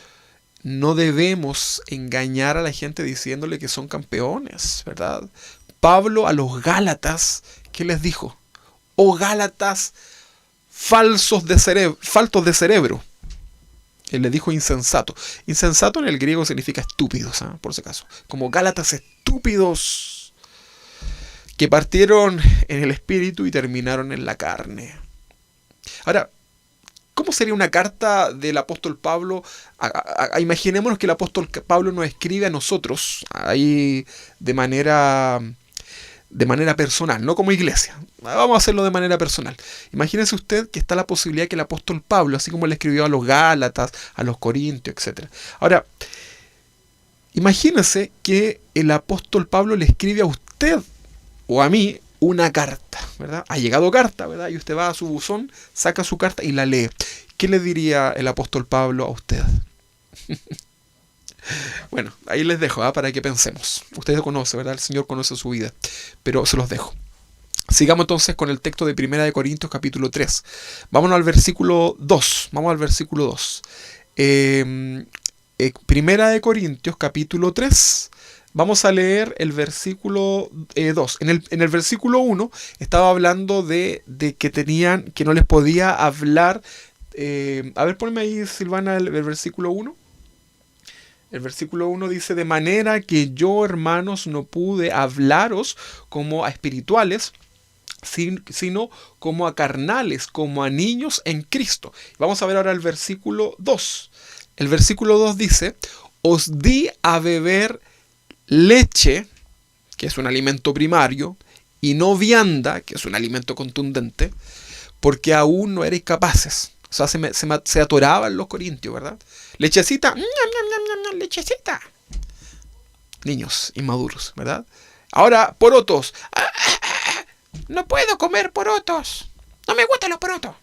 no debemos engañar a la gente diciéndole que son campeones, ¿verdad? Pablo a los Gálatas, ¿qué les dijo? Oh Gálatas, faltos de cerebro. Él le dijo insensato. Insensato en el griego significa estúpidos, ¿eh? Por si acaso. Como Gálatas estúpidos, que partieron en el espíritu y terminaron en la carne. Ahora, ¿cómo sería una carta del apóstol Pablo? Imaginémonos que el apóstol Pablo nos escribe a nosotros, ahí de manera de manera personal, no como iglesia. Vamos a hacerlo de manera personal. Imagínese usted que está la posibilidad que el apóstol Pablo, así como le escribió a los Gálatas, a los Corintios, etc. Ahora, imagínese que el apóstol Pablo le escribe a usted o a mí una carta, ¿verdad? Ha llegado carta, ¿verdad? Y usted va a su buzón, saca su carta y la lee. ¿Qué le diría el apóstol Pablo a usted? Bueno, ahí les dejo, para que pensemos. Ustedes lo conocen, ¿verdad? El Señor conoce su vida, pero se los dejo. Sigamos entonces con el texto de 1 Corintios capítulo 3. Vámonos al versículo 2. Vamos al versículo 2. 1 Corintios capítulo 3. Vamos a leer el versículo 2. En el versículo 1 estaba hablando de que no les podía hablar. A ver, ponme ahí, Silvana, el versículo 1. El versículo 1 dice: de manera que yo, hermanos, no pude hablaros como a espirituales, sino como a carnales, como a niños en Cristo. Vamos a ver ahora el versículo 2. El versículo 2 dice: os di a beber leche, que es un alimento primario, y no vianda, que es un alimento contundente, porque aún no erais capaces. O sea, se atoraban los corintios, ¿verdad? Lechecita, lechecita. Niños inmaduros, ¿verdad? Ahora, porotos. No puedo comer porotos. No me gustan los porotos.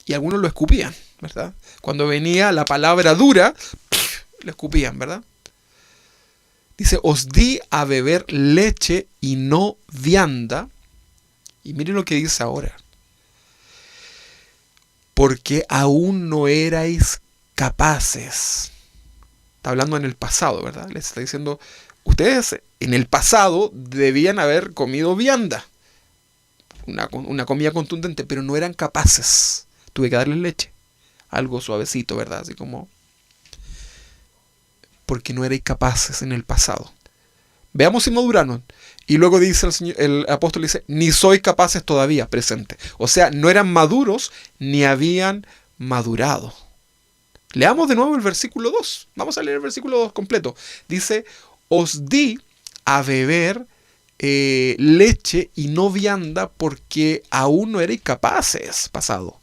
Y algunos lo escupían, ¿verdad? Cuando venía la palabra dura, lo escupían, ¿verdad? Dice: os di a beber leche y no vianda. Y miren lo que dice ahora: porque aún no erais capaces. Está hablando en el pasado, ¿verdad? Les está diciendo, ustedes en el pasado debían haber comido vianda, una comida contundente, pero no eran capaces. Tuve que darles leche, algo suavecito, ¿verdad? Así como, porque no erais capaces en el pasado. Veamos si maduraron. Y luego dice el apóstol, dice: ni sois capaces todavía, presente. O sea, no eran maduros ni habían madurado. Leamos de nuevo el versículo 2. Vamos a leer el versículo 2 completo. Dice: os di a beber leche y no vianda, porque aún no erais capaces, pasado.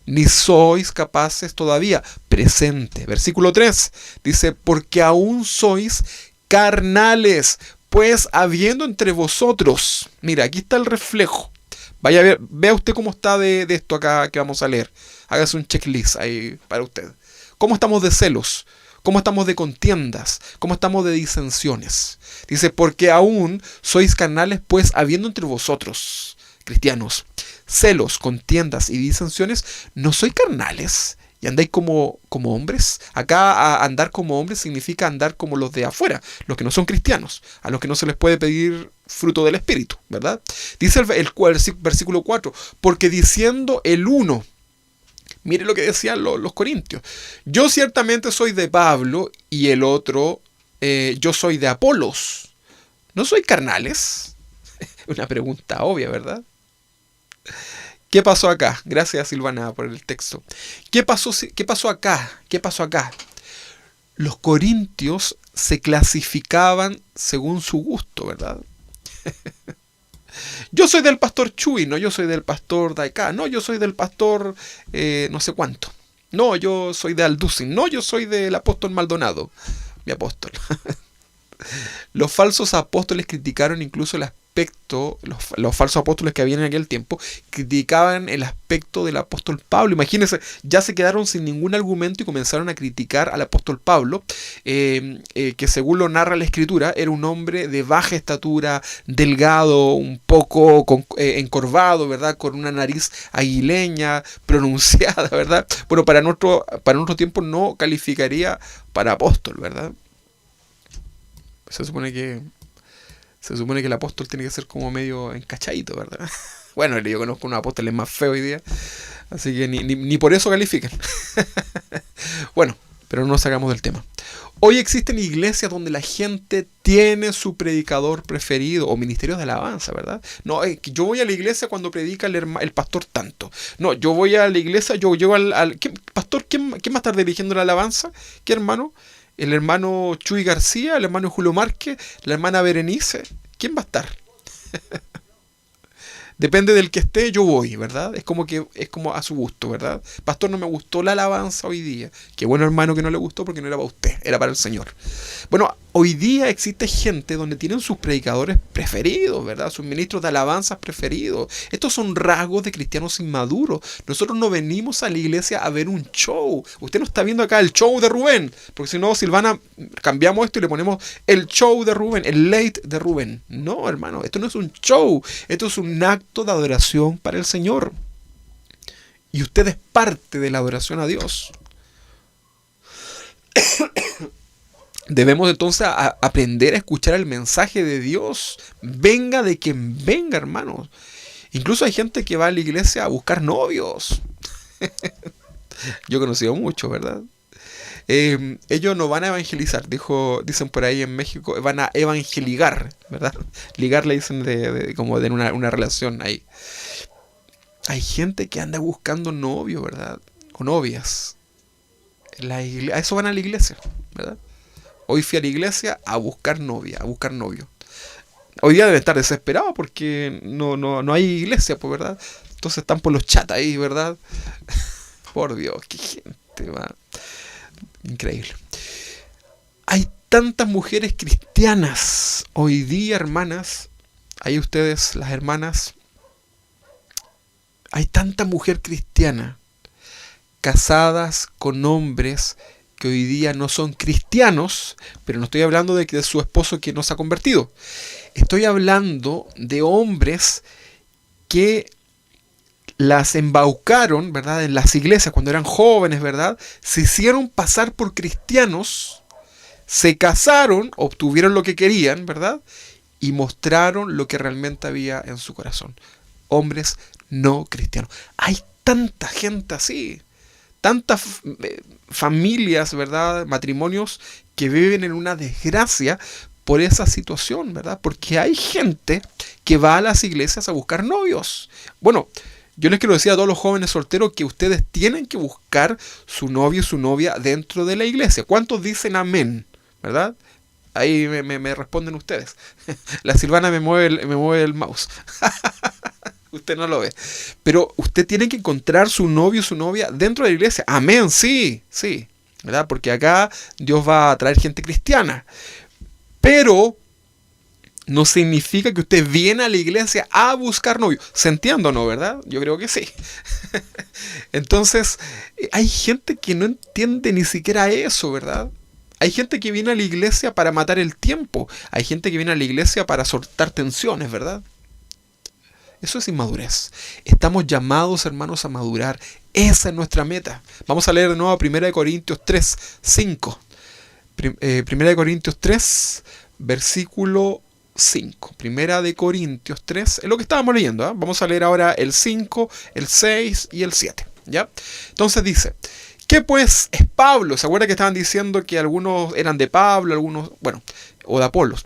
Ni sois capaces todavía, presente. Versículo 3 dice: porque aún sois carnales, pues habiendo entre vosotros. Mira, aquí está el reflejo. Vaya a ver, vea usted cómo está de esto acá que vamos a leer. Hágase un checklist ahí para usted. ¿Cómo estamos de celos? ¿Cómo estamos de contiendas? ¿Cómo estamos de disensiones? Dice: porque aún sois carnales, pues habiendo entre vosotros, cristianos, celos, contiendas y disensiones, ¿no sois carnales y andáis como hombres? Acá andar como hombres significa andar como los de afuera, los que no son cristianos, a los que no se les puede pedir fruto del Espíritu, ¿verdad? Dice el versículo 4, porque diciendo el uno, mire lo que decían los corintios: yo ciertamente soy de Pablo, y el otro, yo soy de Apolos. ¿No soy carnales? Una pregunta obvia, ¿verdad? ¿Qué pasó acá? Gracias, Silvana, por el texto. ¿Qué pasó acá? ¿Qué pasó acá? Los corintios se clasificaban según su gusto, ¿verdad? Yo soy del pastor Chuy, no, yo soy del pastor Daika, no, yo soy del pastor no sé cuánto. No, yo soy de Alducin, no, yo soy del apóstol Maldonado, mi apóstol. Los falsos apóstoles criticaron incluso el aspecto, los falsos apóstoles que habían en aquel tiempo, criticaban el aspecto del apóstol Pablo. Imagínense, ya se quedaron sin ningún argumento y comenzaron a criticar al apóstol Pablo, que según lo narra la escritura, era un hombre de baja estatura, delgado, un poco encorvado, ¿verdad? Con una nariz aguileña, pronunciada, ¿verdad? Bueno, para nuestro tiempo no calificaría para apóstol, ¿verdad? Se supone que el apóstol tiene que ser como medio encachadito, ¿verdad? Bueno, yo conozco unos apóstoles más feos hoy día, así que ni por eso califican. Bueno, pero no nos sacamos del tema. Hoy existen iglesias donde la gente tiene su predicador preferido o ministerios de alabanza, ¿verdad? No, yo voy a la iglesia cuando predica el pastor tanto. No, yo voy a la iglesia, yo llego ¿qué, pastor, ¿quién va a estar dirigiendo la alabanza? ¿Qué hermano? El hermano Chuy García, el hermano Julio Márquez, la hermana Berenice. ¿quién va a estar? Depende del que esté, yo voy, ¿verdad? Es como a su gusto, ¿verdad? Pastor, no me gustó la alabanza hoy día. Qué bueno, hermano, que no le gustó porque no era para usted, era para el Señor. Bueno, hoy día existe gente donde tienen sus predicadores preferidos, ¿verdad? Sus ministros de alabanzas preferidos. Estos son rasgos de cristianos inmaduros. Nosotros no venimos a la iglesia a ver un show. Usted no está viendo acá el show de Rubén, porque si no, Silvana, cambiamos esto y le ponemos el show de Rubén, el late de Rubén. No, hermano, esto no es un show. Esto es un acto de adoración para el Señor. Y usted es parte de la adoración a Dios. Debemos entonces aprender a escuchar el mensaje de Dios. Venga de quien venga, hermanos. Incluso hay gente que va a la iglesia a buscar novios. Yo he conocido mucho, ¿verdad? Ellos no van a evangelizar, dicen por ahí en México, van a evangeligar, ¿verdad? Ligar le dicen como de una relación ahí. Hay gente que anda buscando novio, ¿verdad? O novias. A eso van a la iglesia, ¿verdad? Hoy fui a la iglesia a buscar novia, a buscar novio. Hoy día deben estar desesperados porque no hay iglesia, pues, ¿verdad? Entonces están por los chats ahí, ¿verdad? Por Dios, qué gente, va. Increíble. Hay tantas mujeres cristianas hoy día, hermanas. Ahí ustedes, las hermanas. Hay tanta mujer cristiana casadas con hombres que hoy día no son cristianos, pero no estoy hablando de su esposo que no se ha convertido. Estoy hablando de hombres que las embaucaron, ¿verdad? En las iglesias cuando eran jóvenes, ¿verdad? Se hicieron pasar por cristianos, se casaron, obtuvieron lo que querían, ¿verdad? Y mostraron lo que realmente había en su corazón. Hombres no cristianos. Hay tanta gente así, tantas familias, ¿verdad? Matrimonios que viven en una desgracia por esa situación, ¿verdad? Porque hay gente que va a las iglesias a buscar novios. Bueno, yo les quiero decir a todos los jóvenes solteros que ustedes tienen que buscar su novio y su novia dentro de la iglesia. ¿Cuántos dicen amén? ¿Verdad? Ahí me responden ustedes. La Silvana me mueve el mouse. Usted no lo ve. Pero usted tiene que encontrar su novio y su novia dentro de la iglesia. Amén, sí, sí. ¿Verdad? Porque acá Dios va a traer gente cristiana. Pero no significa que usted viene a la iglesia a buscar novio. ¿Se entiende o no, verdad? Yo creo que sí. Entonces, hay gente que no entiende ni siquiera eso, ¿verdad? Hay gente que viene a la iglesia para matar el tiempo. Hay gente que viene a la iglesia para soltar tensiones, ¿verdad? Eso es inmadurez. Estamos llamados, hermanos, a madurar. Esa es nuestra meta. Vamos a leer de nuevo 1 Corintios 3, 5. 1 Corintios 3, versículo 5. 1 Corintios 3, es lo que estábamos leyendo, ¿eh? Vamos a leer ahora el 5, el 6 y el 7. ¿Ya? Entonces dice, ¿qué pues es Pablo? ¿Se acuerda que estaban diciendo que algunos eran de Pablo, algunos, bueno, o de Apolos?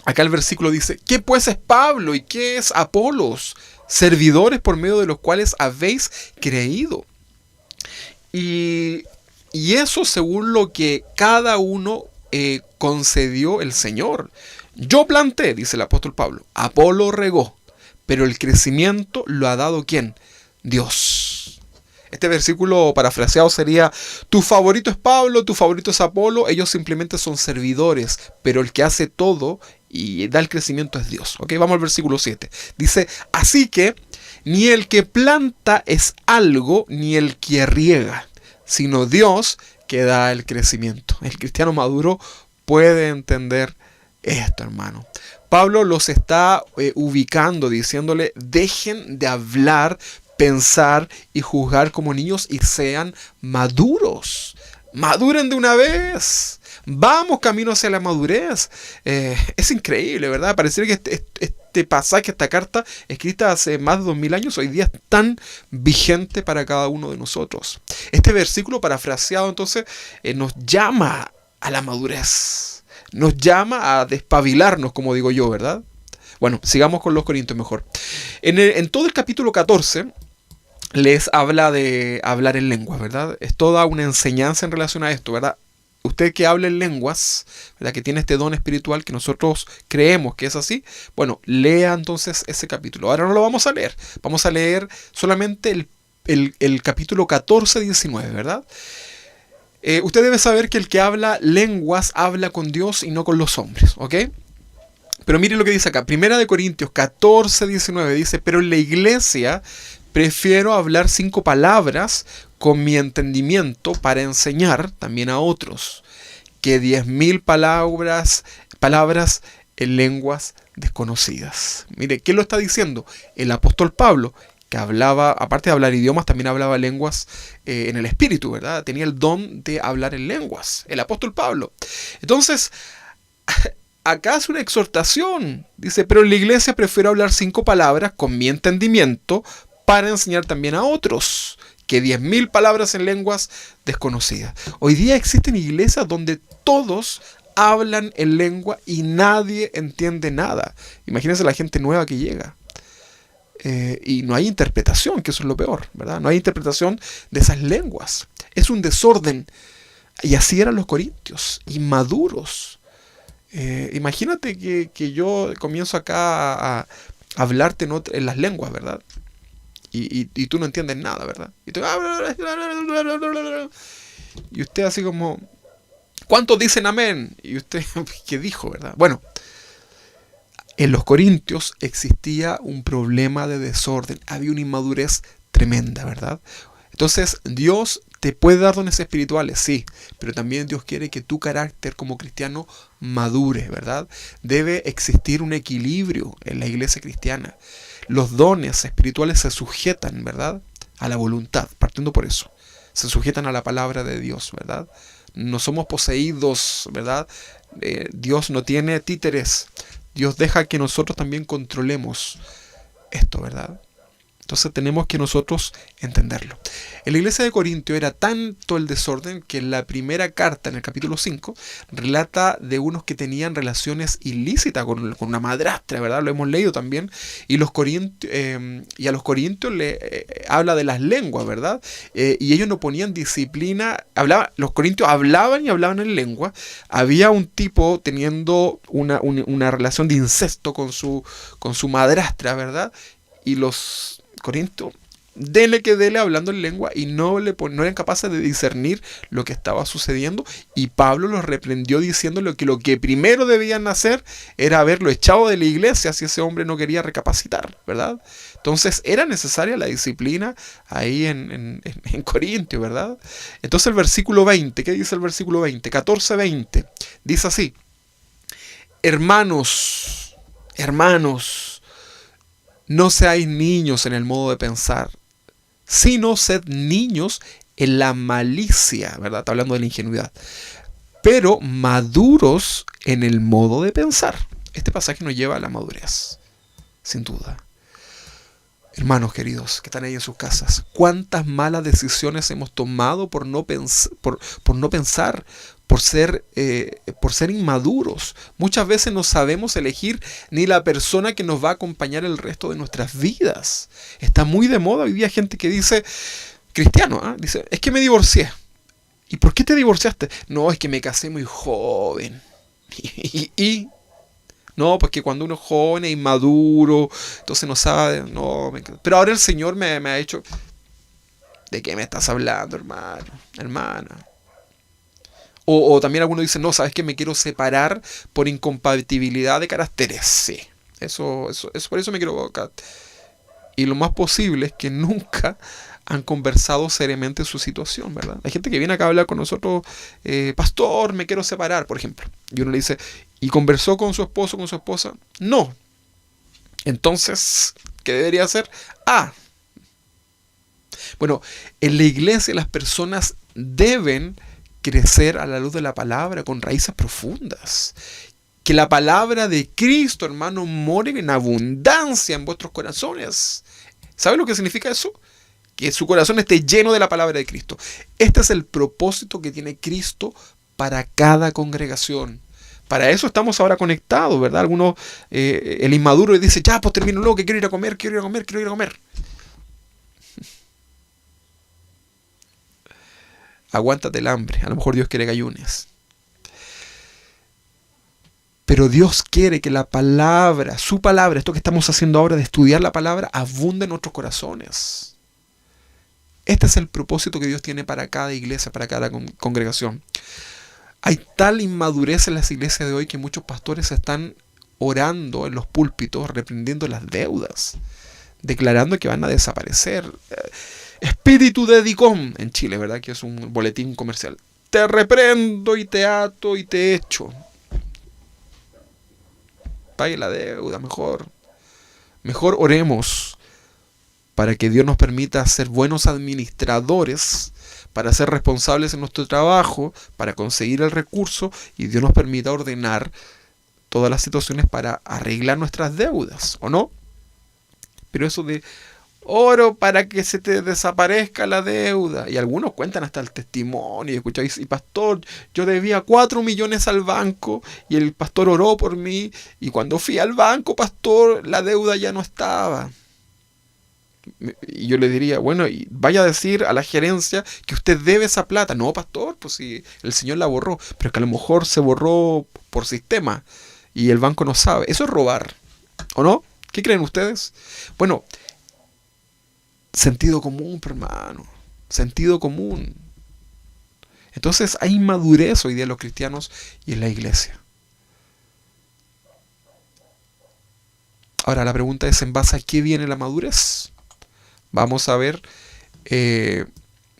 Acá el versículo dice, ¿qué pues es Pablo y qué es Apolos? Servidores por medio de los cuales habéis creído. Y eso según lo que cada uno concedió el Señor. Yo planté, dice el apóstol Pablo, Apolo regó, pero el crecimiento lo ha dado ¿quién? Dios. Este versículo parafraseado sería, tu favorito es Pablo, tu favorito es Apolo, ellos simplemente son servidores, pero el que hace todo y da el crecimiento es Dios. ¿Ok? Vamos al versículo 7. Dice, así que ni el que planta es algo, ni el que riega, sino Dios que da el crecimiento. El cristiano maduro puede entender esto, hermano. Pablo los está ubicando, diciéndole, dejen de hablar, pensar y juzgar como niños y sean maduros. Maduren de una vez. Vamos camino hacia la madurez. Es increíble, ¿verdad? Pareciera que este pasaje, esta carta, escrita hace más de 2000 años, hoy día es tan vigente para cada uno de nosotros. Este versículo parafraseado, entonces, nos llama a la madurez. Nos llama a despabilarnos, como digo yo, ¿verdad? Bueno, sigamos con los Corintios mejor. En todo el capítulo 14 les habla de hablar en lenguas, ¿verdad? Es toda una enseñanza en relación a esto, ¿verdad? usted que habla en lenguas, ¿verdad?, que tiene este don espiritual que nosotros creemos que es así, bueno, lea entonces ese capítulo. Ahora no lo vamos a leer, vamos a leer solamente el capítulo 14-19, ¿verdad? Usted debe saber que el que habla lenguas habla con Dios y no con los hombres, ¿ok? Pero mire lo que dice acá, 1 Corintios 14-19 dice, pero en la iglesia prefiero hablar 5 palabras con mi entendimiento para enseñar también a otros, que 10.000 palabras en lenguas desconocidas. Mire, ¿qué lo está diciendo? El apóstol Pablo, que hablaba, aparte de hablar idiomas, también hablaba lenguas en el espíritu, ¿verdad? Tenía el don de hablar en lenguas, el apóstol Pablo. Entonces, acá hace una exhortación. Dice, pero en la iglesia prefiero hablar 5 palabras con mi entendimiento para enseñar también a otros, que 10.000 palabras en lenguas desconocidas. Hoy día existen iglesias donde todos hablan en lengua y nadie entiende nada. Imagínense la gente nueva que llega. Y no hay interpretación, que eso es lo peor, ¿verdad? No hay interpretación de esas lenguas. Es un desorden. Y así eran los corintios, inmaduros. Imagínate que yo comienzo acá a hablarte en las lenguas, ¿verdad? Y tú no entiendes nada, ¿verdad? Y usted así como, ¿cuántos dicen amén? Y usted, ¿qué dijo, verdad? Bueno, en los corintios existía un problema de desorden, había una inmadurez tremenda, ¿verdad? Entonces, Dios te puede dar dones espirituales, sí, pero también Dios quiere que tu carácter como cristiano madure, ¿verdad? Debe existir un equilibrio en la iglesia cristiana. Los dones espirituales se sujetan, ¿verdad?, a la voluntad, partiendo por eso. Se sujetan a la palabra de Dios, ¿verdad? No somos poseídos, ¿verdad? Dios no tiene títeres. Dios deja que nosotros también controlemos esto, ¿verdad? Entonces tenemos que nosotros entenderlo. En la iglesia de Corintio era tanto el desorden que en la primera carta, en el capítulo 5, relata de unos que tenían relaciones ilícitas con una madrastra, ¿verdad? Lo hemos leído también. Y a los corintios le habla de las lenguas, ¿verdad? Y ellos no ponían disciplina. Los corintios hablaban y hablaban en lengua. Había un tipo teniendo una relación de incesto con su madrastra, ¿verdad? Y los corintios, dele que dele hablando en lengua, y no eran capaces de discernir lo que estaba sucediendo, y Pablo los reprendió diciéndole que lo que primero debían hacer era haberlo echado de la iglesia si ese hombre no quería recapacitar, ¿verdad? Entonces era necesaria la disciplina ahí en Corintio, ¿verdad? Entonces el versículo 20, ¿qué dice el versículo 20? 14-20, dice así: hermanos, no seáis niños en el modo de pensar, sino sed niños en la malicia, ¿verdad? Está hablando de la ingenuidad. Pero maduros en el modo de pensar. Este pasaje nos lleva a la madurez, sin duda. Hermanos queridos, que están ahí en sus casas, ¿cuántas malas decisiones hemos tomado por no pensar, por ser inmaduros? Muchas veces no sabemos elegir ni la persona que nos va a acompañar el resto de nuestras vidas. Está muy de moda hoy día gente que dice, cristiano, dice, es que me divorcié. ¿Y por qué te divorciaste? No, es que me casé muy joven. No, porque cuando uno es joven e inmaduro, entonces no sabe, pero ahora el Señor me ha hecho. ¿De qué me estás hablando, hermano? Hermana. O también algunos dicen, no, ¿sabes qué? Me quiero separar por incompatibilidad de caracteres. Sí, eso por eso me quiero. Y lo más posible es que nunca han conversado seriamente su situación, ¿verdad? Hay gente que viene acá a hablar con nosotros, pastor, me quiero separar, por ejemplo. Y uno le dice, ¿y conversó con su esposo, con su esposa? No. Entonces, ¿qué debería hacer? Bueno, en la iglesia las personas deben crecer a la luz de la palabra con raíces profundas. Que la palabra de Cristo, hermano, more en abundancia en vuestros corazones. ¿Sabe lo que significa eso? Que su corazón esté lleno de la palabra de Cristo. Este es el propósito que tiene Cristo para cada congregación. Para eso estamos ahora conectados, ¿verdad? Algunos, el inmaduro le dice, ya, pues termino luego, que quiero ir a comer. Aguántate el hambre. A lo mejor Dios quiere que ayunes. Pero Dios quiere que la palabra, su palabra, esto que estamos haciendo ahora de estudiar la palabra, abunde en nuestros corazones. Este es el propósito que Dios tiene para cada iglesia, para cada congregación. Hay tal inmadurez en las iglesias de hoy que muchos pastores están orando en los púlpitos, reprendiendo las deudas, declarando que van a desaparecer. Espíritu de Dicom en Chile, ¿verdad? Que es un boletín comercial. Te reprendo y te ato y te echo. Pague la deuda, mejor. Mejor oremos para que Dios nos permita ser buenos administradores, para ser responsables en nuestro trabajo, para conseguir el recurso, y Dios nos permita ordenar todas las situaciones para arreglar nuestras deudas, ¿o no? Pero eso de oro para que se te desaparezca la deuda, y algunos cuentan hasta el testimonio, y escucháis, y pastor, yo debía 4 millones al banco, y el pastor oró por mí, y cuando fui al banco, pastor, la deuda ya no estaba. Y yo le diría, bueno, y vaya a decir a la gerencia que usted debe esa plata. No, pastor, pues si el Señor la borró, pero es que a lo mejor se borró por sistema y el banco no sabe. Eso es robar, ¿o no? ¿Qué creen ustedes? Bueno, sentido común, hermano, sentido común. Entonces hay inmadurez hoy día en los cristianos y en la iglesia. Ahora la pregunta es, ¿en base a qué viene la madurez? Vamos a ver,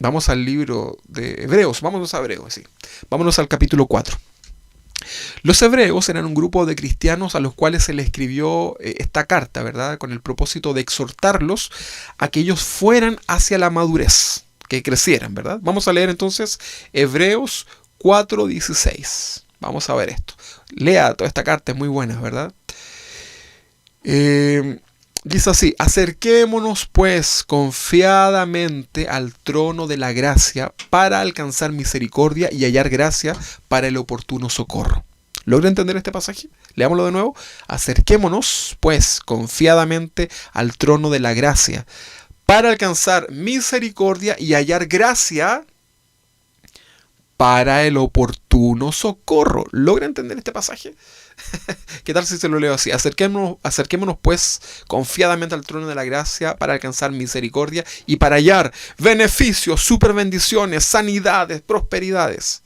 vamos al libro de Hebreos, vámonos a Hebreos, sí. Vámonos al capítulo 4. Los hebreos eran un grupo de cristianos a los cuales se les escribió esta carta, ¿verdad? Con el propósito de exhortarlos a que ellos fueran hacia la madurez, que crecieran, ¿verdad? Vamos a leer entonces Hebreos 4:16. Vamos a ver esto. Lea toda esta carta, es muy buena, ¿verdad? Dice así: acerquémonos pues confiadamente al trono de la gracia para alcanzar misericordia y hallar gracia para el oportuno socorro. ¿Logra entender este pasaje? Leámoslo de nuevo. Acerquémonos pues confiadamente al trono de la gracia para alcanzar misericordia y hallar gracia para el oportuno socorro. ¿Logra entender este pasaje? ¿Qué tal si se lo leo así? Acerquémonos pues confiadamente al trono de la gracia para alcanzar misericordia y para hallar beneficios, superbendiciones, sanidades, prosperidades.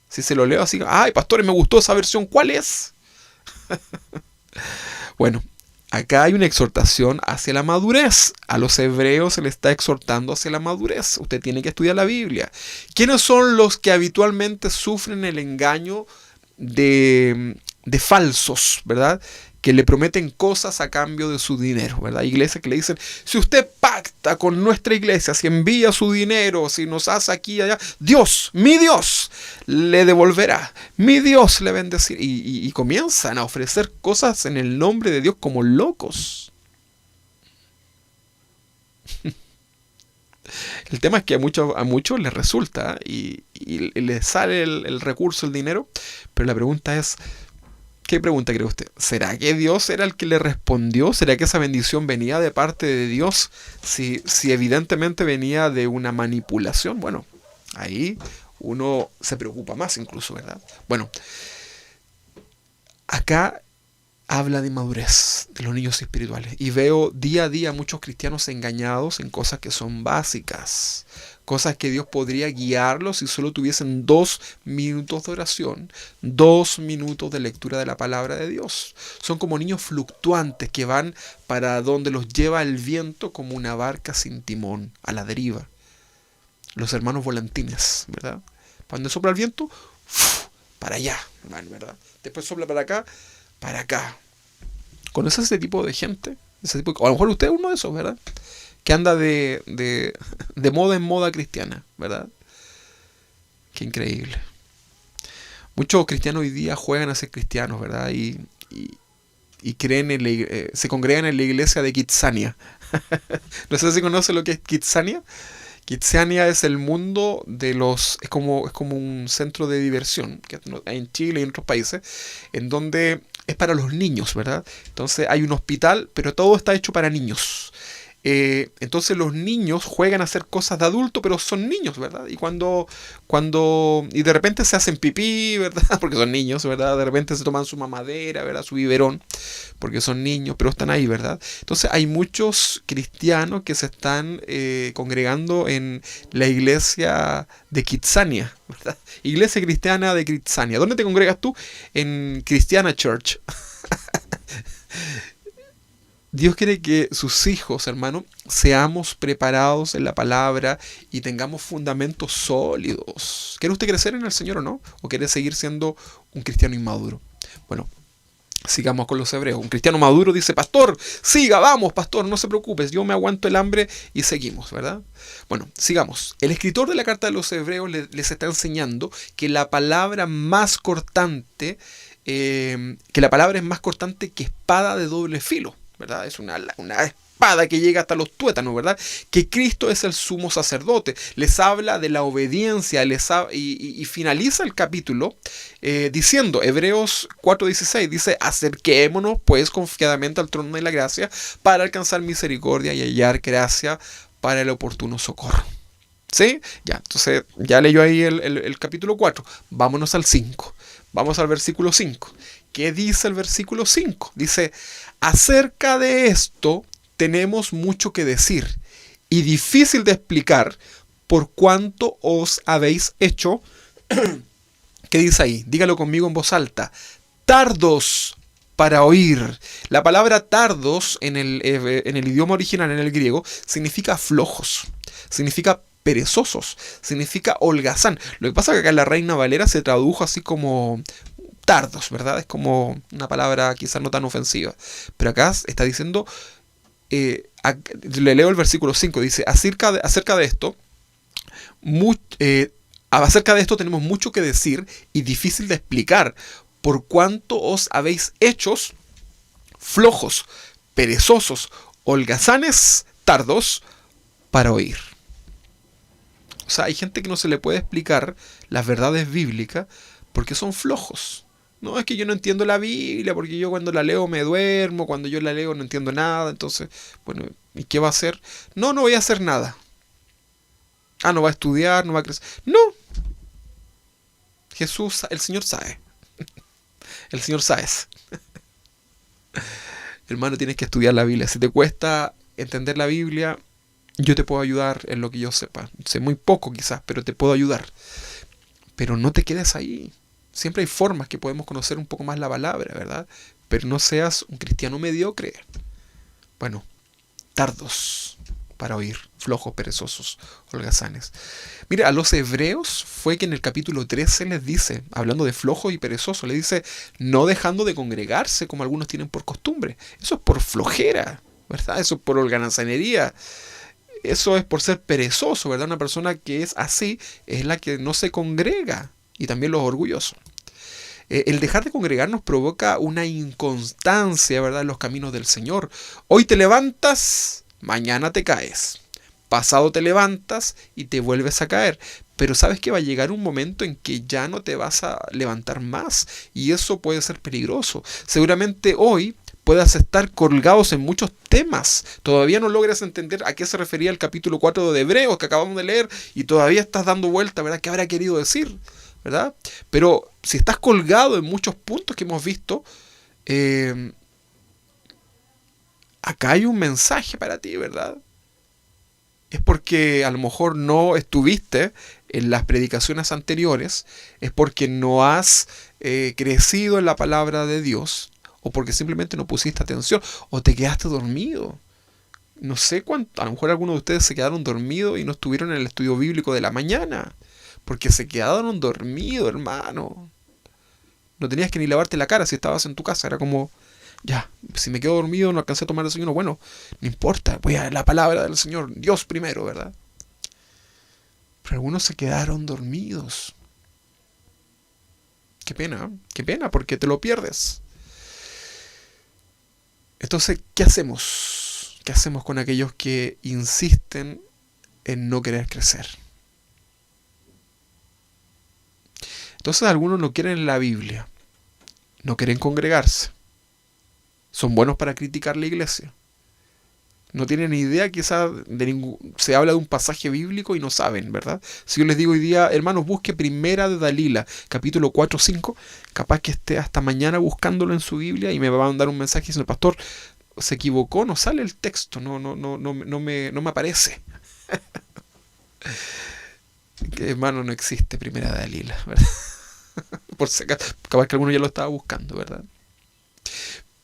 Si se lo leo así, ay, pastores, me gustó esa versión, ¿cuál es? Bueno, acá hay una exhortación hacia la madurez. A los hebreos se les está exhortando hacia la madurez. Usted tiene que estudiar la Biblia. ¿Quiénes son los que habitualmente sufren el engaño de falsos, ¿verdad? Que le prometen cosas a cambio de su dinero, ¿verdad? Iglesias que le dicen, si usted pacta con nuestra iglesia, si envía su dinero, si nos hace aquí y allá, Dios, mi Dios, le devolverá, mi Dios le bendecirá. Y comienzan a ofrecer cosas en el nombre de Dios como locos. El tema es que a muchos les resulta y les sale el recurso, el dinero, pero la pregunta es, ¿qué pregunta cree usted? ¿Será que Dios era el que le respondió? ¿Será que esa bendición venía de parte de Dios? Si evidentemente venía de una manipulación, bueno, ahí uno se preocupa más incluso, ¿verdad? Bueno, acá habla de inmadurez de los niños espirituales. Y veo día a día muchos cristianos engañados en cosas que son básicas. Cosas que Dios podría guiarlos si solo tuviesen 2 minutos de oración, 2 minutos de lectura de la palabra de Dios. Son como niños fluctuantes que van para donde los lleva el viento como una barca sin timón, a la deriva. Los hermanos volantines, ¿verdad? Cuando sopla el viento, para allá, ¿verdad? Después sopla para acá. ¿Conoces ese tipo de gente? O a lo mejor usted es uno de esos, ¿verdad? Que anda de moda en moda cristiana, ¿verdad? Qué increíble. Muchos cristianos hoy día juegan a ser cristianos, ¿verdad? Y creen se congregan en la iglesia de Kitsania. No sé si conoce lo que es Kitsania. Kitsania es el mundo de los... Es como un centro de diversión que hay en Chile y en otros países, en donde es para los niños, ¿verdad? Entonces hay un hospital, pero todo está hecho para niños. Entonces los niños juegan a hacer cosas de adulto, pero son niños, ¿verdad? Y de repente se hacen pipí, ¿verdad? Porque son niños, ¿verdad? De repente se toman su mamadera, ¿verdad? Su biberón, porque son niños, pero están ahí, ¿verdad? Entonces hay muchos cristianos que se están congregando en la iglesia de Kitsania, ¿verdad? Iglesia cristiana de Kitsania. ¿Dónde te congregas tú? En Christiana Church. Dios quiere que sus hijos, hermano, seamos preparados en la palabra y tengamos fundamentos sólidos. ¿Quiere usted crecer en el Señor o no? ¿O quiere seguir siendo un cristiano inmaduro? Bueno, sigamos con los hebreos. Un cristiano maduro dice, pastor, siga, vamos, pastor, no se preocupe, yo me aguanto el hambre y seguimos, ¿verdad? Bueno, sigamos. El escritor de la carta de los hebreos les está enseñando que la palabra más cortante, que la palabra es más cortante que espada de doble filo, ¿verdad? Es una espada que llega hasta los tuétanos, ¿verdad? Que Cristo es el sumo sacerdote. Les habla de la obediencia y finaliza el capítulo diciendo, Hebreos 4:16, dice, acerquémonos pues confiadamente al trono de la gracia para alcanzar misericordia y hallar gracia para el oportuno socorro. ¿Sí? Ya, entonces ya leyó ahí el capítulo 4. Vámonos al 5. Vamos al versículo 5. ¿Qué dice el versículo 5? Dice, acerca de esto tenemos mucho que decir y difícil de explicar por cuanto os habéis hecho. ¿Qué dice ahí? Dígalo conmigo en voz alta. Tardos para oír. La palabra tardos en el idioma original, en el griego, significa flojos, significa perezosos, significa holgazán. Lo que pasa es que acá en la Reina Valera se tradujo así como tardos, ¿verdad? Es como una palabra quizás no tan ofensiva. Pero acá está diciendo, le leo el versículo 5, dice, acerca de esto, acerca de esto tenemos mucho que decir y difícil de explicar, por cuanto os habéis hechos flojos, perezosos, holgazanes, tardos para oír. O sea, hay gente que no se le puede explicar las verdades bíblicas porque son flojos. No, es que yo no entiendo la Biblia, porque yo cuando la leo me duermo, cuando yo la leo no entiendo nada, entonces, bueno, ¿y qué va a hacer? No voy a hacer nada. No va a estudiar, no va a crecer. No. Jesús, el Señor sabe. El Señor sabe. Hermano, tienes que estudiar la Biblia. Si te cuesta entender la Biblia, yo te puedo ayudar en lo que yo sepa. Sé muy poco quizás, pero te puedo ayudar. Pero no te quedes ahí. Siempre hay formas que podemos conocer un poco más la palabra, ¿verdad? Pero no seas un cristiano mediocre. Bueno, tardos para oír, flojos, perezosos, holgazanes. Mira, a los hebreos fue que en el capítulo 13 les dice, hablando de flojos y perezosos, les dice, no dejando de congregarse como algunos tienen por costumbre. Eso es por flojera, ¿verdad? Eso es por holgazanería. Eso es por ser perezoso, ¿verdad? Una persona que es así es la que no se congrega. Y también los orgullosos. El dejar de congregarnos provoca una inconstancia, ¿verdad?, en los caminos del Señor. Hoy te levantas, mañana te caes. Pasado te levantas y te vuelves a caer. Pero sabes que va a llegar un momento en que ya no te vas a levantar más. Y eso puede ser peligroso. Seguramente hoy puedas estar colgados en muchos temas. Todavía no logras entender a qué se refería el capítulo 4 de Hebreos que acabamos de leer. Y todavía estás dando vuelta, ¿verdad? ¿Qué habrá querido decir? ¿Verdad? Pero si estás colgado en muchos puntos que hemos visto, acá hay un mensaje para ti, ¿verdad? Es porque a lo mejor no estuviste en las predicaciones anteriores, es porque no has crecido en la palabra de Dios, o porque simplemente no pusiste atención, o te quedaste dormido. No sé cuánto, a lo mejor algunos de ustedes se quedaron dormidos y no estuvieron en el estudio bíblico de la mañana. Porque se quedaron dormidos, hermano. No tenías que ni lavarte la cara si estabas en tu casa. Era como, ya, si me quedo dormido, no alcancé a tomar desayuno. Bueno, no importa, voy a la palabra del Señor. Dios primero, ¿verdad? Pero algunos se quedaron dormidos. Qué pena, porque te lo pierdes. Entonces, ¿qué hacemos? ¿Qué hacemos con aquellos que insisten en no querer crecer? Entonces algunos no quieren la Biblia, no quieren congregarse, son buenos para criticar la iglesia, No tienen ni idea quizás de ningún... Se habla de un pasaje bíblico y no saben, ¿verdad? Si yo les digo hoy día, hermanos, busque Primera de Dalila, capítulo 4 5, capaz que esté hasta mañana buscándolo en su Biblia y me va a mandar un mensaje diciendo, pastor, se equivocó, no sale el texto, no me aparece. Que, hermano, no existe Primera de Dalila, ¿verdad? Por si acaso, capaz que alguno ya lo estaba buscando, ¿verdad?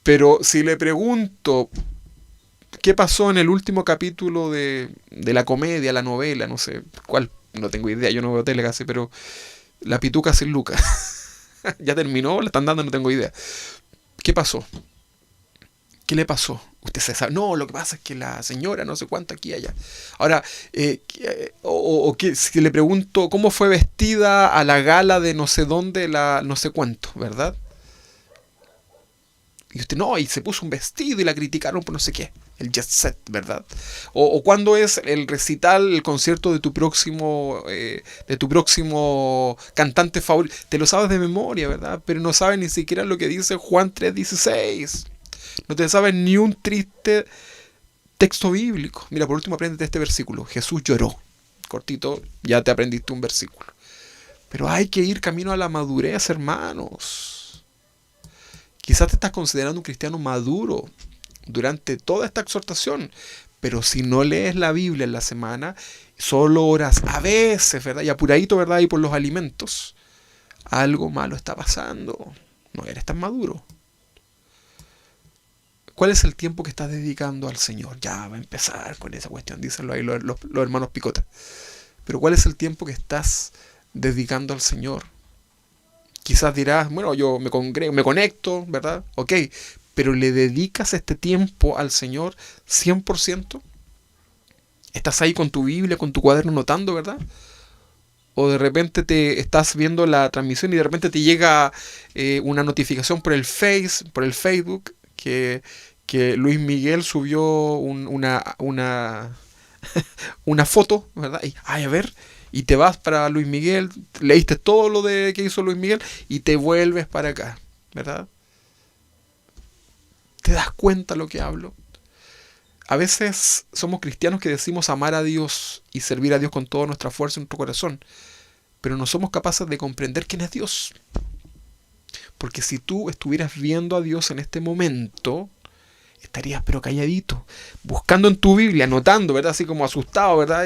Pero si le pregunto, ¿qué pasó en el último capítulo de la comedia, la novela? No sé cuál, no tengo idea, yo no veo tele casi, pero La Pituca sin Lucas. ¿Ya terminó? ¿La están dando? No tengo idea. ¿Qué pasó? ¿Qué le pasó? Usted se sabe. No, lo que pasa es que la señora, no sé cuánto, aquí y allá. Ahora, si le pregunto cómo fue vestida a la gala de no sé dónde, la no sé cuánto, ¿verdad? Y usted, no, y se puso un vestido y la criticaron por no sé qué. El jet set, ¿verdad? O cuándo es el recital, el concierto de tu próximo cantante favorito. Te lo sabes de memoria, ¿verdad? Pero no sabes ni siquiera lo que dice Juan 3:16. No te sabes ni un triste texto bíblico. Mira, por último, apréndete este versículo. Jesús lloró. Cortito, ya te aprendiste un versículo. Pero hay que ir camino a la madurez, hermanos. Quizás te estás considerando un cristiano maduro durante toda esta exhortación, pero si no lees la Biblia en la semana, solo oras a veces, ¿verdad? Y apuradito, ¿verdad? Y por los alimentos, algo malo está pasando. No eres tan maduro. ¿Cuál es el tiempo que estás dedicando al Señor? Ya va a empezar con esa cuestión, dícenlo ahí los hermanos Picota. Pero ¿cuál es el tiempo que estás dedicando al Señor? Quizás dirás, bueno, yo me conecto, ¿verdad? Ok, pero ¿le dedicas este tiempo al Señor 100%? ¿Estás ahí con tu Biblia, con tu cuaderno notando, ¿verdad? O de repente te estás viendo la transmisión y de repente te llega una notificación por el Facebook, que Luis Miguel subió una foto, ¿verdad? Y, ay, a ver, y te vas para Luis Miguel, leíste todo lo que hizo Luis Miguel y te vuelves para acá, ¿verdad? ¿Te das cuenta lo que hablo? A veces somos cristianos que decimos amar a Dios y servir a Dios con toda nuestra fuerza en nuestro corazón, pero no somos capaces de comprender quién es Dios. Porque si tú estuvieras viendo a Dios en este momento, estarías pero calladito, buscando en tu Biblia, anotando, ¿verdad? Así como asustado, ¿verdad?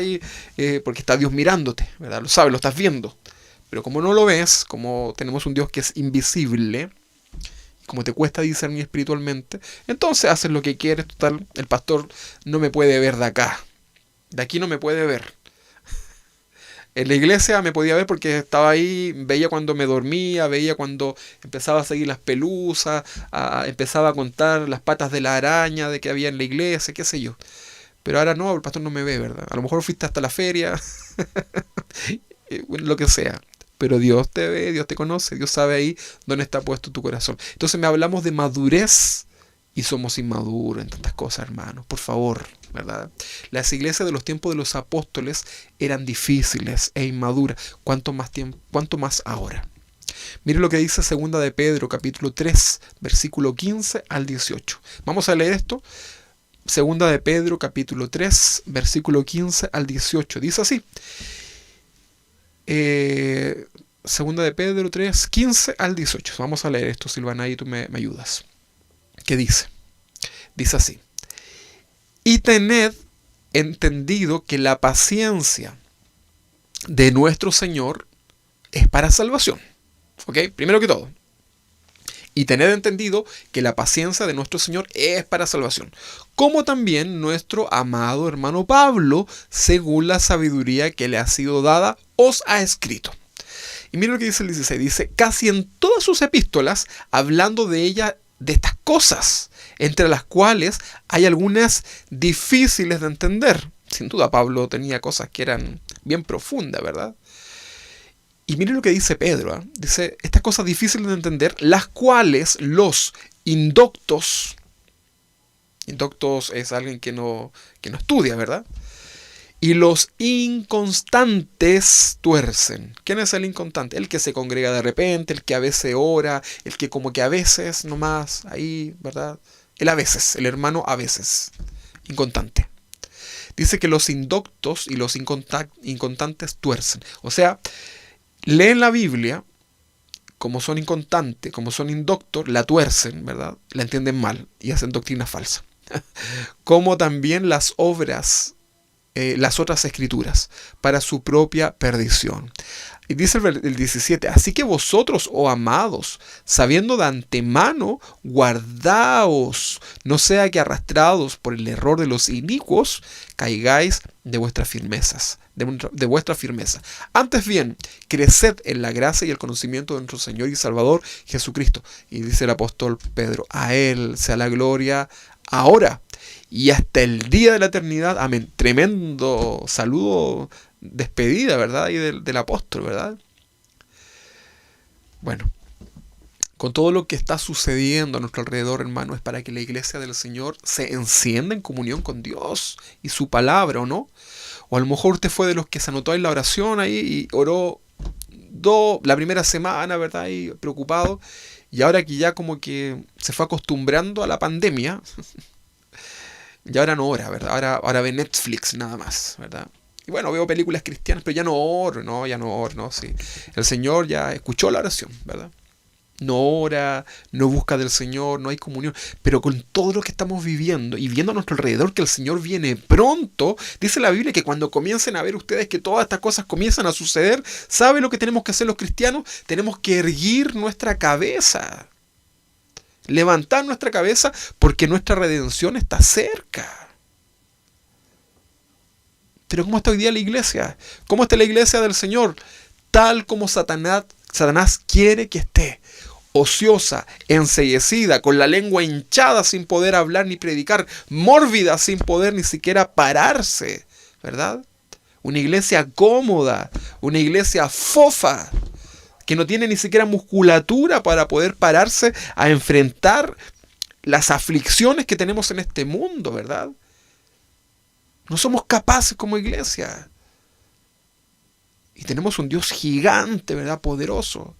Porque está Dios mirándote, ¿verdad? Lo sabes, lo estás viendo. Pero como no lo ves, como tenemos un Dios que es invisible, como te cuesta discernir espiritualmente, entonces haces lo que quieres. Total, el pastor no me puede ver de acá. De aquí no me puede ver. En la iglesia me podía ver porque estaba ahí, veía cuando me dormía, veía cuando empezaba a seguir las pelusas, empezaba a contar las patas de la araña de que había en la iglesia, qué sé yo. Pero ahora no, el pastor no me ve, ¿verdad? A lo mejor fuiste hasta la feria, lo que sea. Pero Dios te ve, Dios te conoce, Dios sabe ahí dónde está puesto tu corazón. Entonces me hablamos de madurez y somos inmaduros en tantas cosas, hermanos. Por favor, ¿verdad? Las iglesias de los tiempos de los apóstoles eran difíciles e inmaduras. ¿Cuánto más ahora? Mire lo que dice 2 de Pedro, capítulo 3, versículo 15 al 18. Vamos a leer esto. 2 de Pedro, capítulo 3, versículo 15 al 18. Dice así. 2 de Pedro 3, 15 al 18. Vamos a leer esto, Silvana, y tú me ayudas. ¿Qué dice? Dice así. Y tened entendido que la paciencia de nuestro Señor es para salvación. ¿Ok? Primero que todo. Y tened entendido que la paciencia de nuestro Señor es para salvación. Como también nuestro amado hermano Pablo, según la sabiduría que le ha sido dada, os ha escrito. Y mira lo que dice el 16. Dice, casi en todas sus epístolas, hablando de ella, de estas cosas, entre las cuales hay algunas difíciles de entender. Sin duda Pablo tenía cosas que eran bien profundas, ¿verdad? Y miren lo que dice Pedro, ¿eh? Dice, estas cosas difíciles de entender, las cuales los indoctos es alguien que no estudia, ¿verdad? Y los inconstantes tuercen. ¿Quién es el inconstante? El que se congrega de repente, el que a veces ora, el que como que a veces nomás, ahí, ¿verdad? El a veces, el hermano a veces. inconstante. Dice que los indoctos y los inconstantes tuercen. O sea, leen la Biblia, como son inconstantes, como son indoctos, la tuercen, ¿verdad? La entienden mal y hacen doctrina falsa. Como también las obras, las otras escrituras, para su propia perdición. Y dice el 17, así que vosotros, oh amados, sabiendo de antemano, guardaos, no sea que arrastrados por el error de los inicuos, caigáis de vuestras firmezas, de vuestra firmeza. Antes bien, creced en la gracia y el conocimiento de nuestro Señor y Salvador Jesucristo. Y dice el apóstol Pedro, a Él sea la gloria ahora y hasta el día de la eternidad. Amén. Tremendo saludo, despedida, ¿verdad? Y del apóstol, ¿verdad? Bueno, con todo lo que está sucediendo a nuestro alrededor, hermano, es para que la iglesia del Señor se encienda en comunión con Dios y su palabra, ¿o no? O a lo mejor usted fue de los que se anotó en la oración ahí y oró la primera semana, ¿verdad? Y preocupado. Y ahora que ya como que se fue acostumbrando a la pandemia, y ahora no ora, ¿verdad? Ahora ve Netflix nada más, ¿verdad? Y bueno, veo películas cristianas, pero ya no oro, ¿no? Sí. El Señor ya escuchó la oración, ¿verdad? No ora, no busca del Señor, no hay comunión. Pero con todo lo que estamos viviendo y viendo a nuestro alrededor que el Señor viene pronto, dice la Biblia que cuando comiencen a ver ustedes que todas estas cosas comienzan a suceder, ¿sabe lo que tenemos que hacer los cristianos? Tenemos que erguir nuestra cabeza. Levantar nuestra cabeza porque nuestra redención está cerca. Pero ¿cómo está hoy día la iglesia? ¿Cómo está la iglesia del Señor? Tal como Satanás quiere que esté. Ociosa, encellecida, con la lengua hinchada sin poder hablar ni predicar, mórbida sin poder ni siquiera pararse, ¿verdad? Una iglesia cómoda, una iglesia fofa, que no tiene ni siquiera musculatura para poder pararse a enfrentar las aflicciones que tenemos en este mundo, ¿verdad? No somos capaces como iglesia. Y tenemos un Dios gigante, ¿verdad? Poderoso.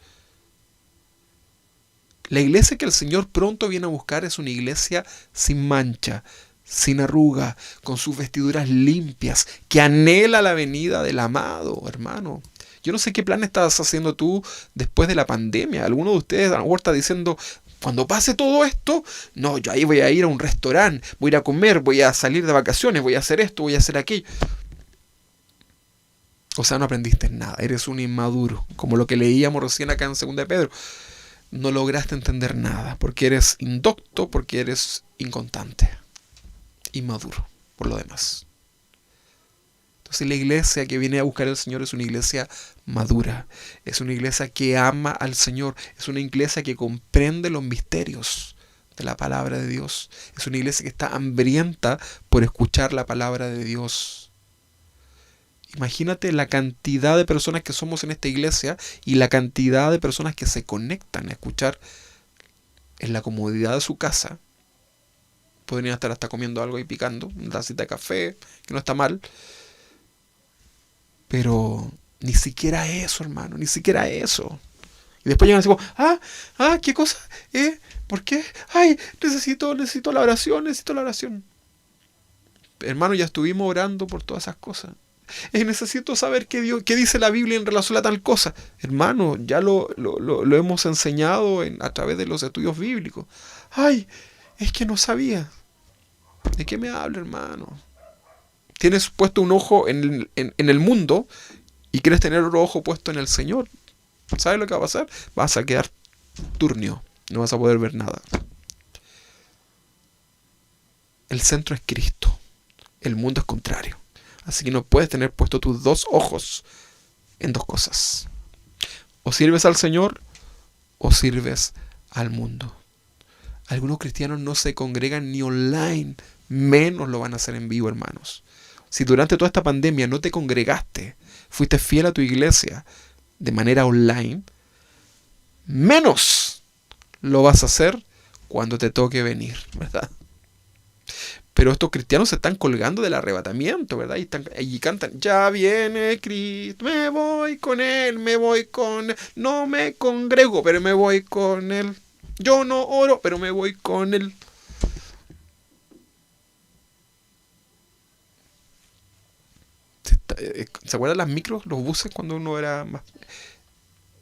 La iglesia que el Señor pronto viene a buscar es una iglesia sin mancha, sin arruga, con sus vestiduras limpias, que anhela la venida del amado, hermano. Yo no sé qué plan estás haciendo tú después de la pandemia. Alguno de ustedes a lo mejor está diciendo, cuando pase todo esto, no, yo ahí voy a ir a un restaurante, voy a ir a comer, voy a salir de vacaciones, voy a hacer esto, voy a hacer aquello. O sea, no aprendiste nada, eres un inmaduro, como lo que leíamos recién acá en 2 de Pedro. No lograste entender nada, porque eres indocto, porque eres inconstante, inmaduro, por lo demás. Entonces la iglesia que viene a buscar al Señor es una iglesia madura, es una iglesia que ama al Señor, es una iglesia que comprende los misterios de la palabra de Dios, es una iglesia que está hambrienta por escuchar la palabra de Dios. Imagínate la cantidad de personas que somos en esta iglesia y la cantidad de personas que se conectan a escuchar en la comodidad de su casa. Podrían estar hasta comiendo algo y picando, una tacita de café, que no está mal. Pero ni siquiera eso, hermano, ni siquiera eso. Y después llegan así como, ¿qué cosa? ¿Por qué? Ay, necesito la oración. Hermano, ya estuvimos orando por todas esas cosas. Necesito saber qué dice la Biblia en relación a tal cosa. Hermano, ya lo hemos enseñado a través de los estudios bíblicos. Ay, es que no sabía. ¿De qué me habla, hermano? Tienes puesto un ojo en el mundo y quieres tener otro ojo puesto en el Señor. ¿Sabes lo que va a pasar? Vas a quedar turnio. No vas a poder ver nada. El centro es Cristo. El mundo es contrario. Así que no puedes tener puesto tus dos ojos en dos cosas. O sirves al Señor o sirves al mundo. Algunos cristianos no se congregan ni online, menos lo van a hacer en vivo, hermanos. Si durante toda esta pandemia no te congregaste, fuiste fiel a tu iglesia de manera online, menos lo vas a hacer cuando te toque venir, ¿verdad? Pero estos cristianos se están colgando del arrebatamiento, ¿verdad? Y cantan, ya viene Cristo, me voy con Él, no me congrego, pero me voy con Él. Yo no oro, pero me voy con Él. ¿Se acuerdan las micros, los buses cuando uno era más...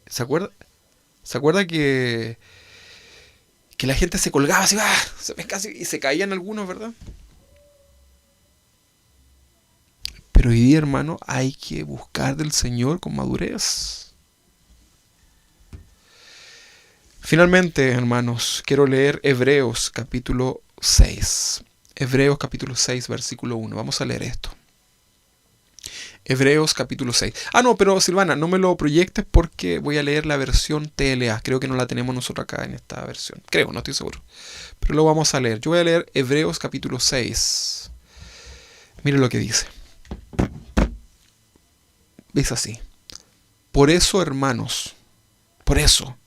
¿Se acuerda? ¿Se acuerda que la gente se colgaba así, casi, y se caían algunos, ¿verdad? Pero hoy día, hermano, hay que buscar del Señor con madurez. Finalmente, hermanos, quiero leer Hebreos capítulo 6. Hebreos capítulo 6, versículo 1. Vamos a leer esto. Hebreos capítulo 6. No, pero Silvana, no me lo proyectes porque voy a leer la versión TLA. Creo que no la tenemos nosotros acá en esta versión. Creo, no estoy seguro. Pero lo vamos a leer. Yo voy a leer Hebreos capítulo 6. Mire lo que dice. Dice así. Por eso, hermanos, por eso,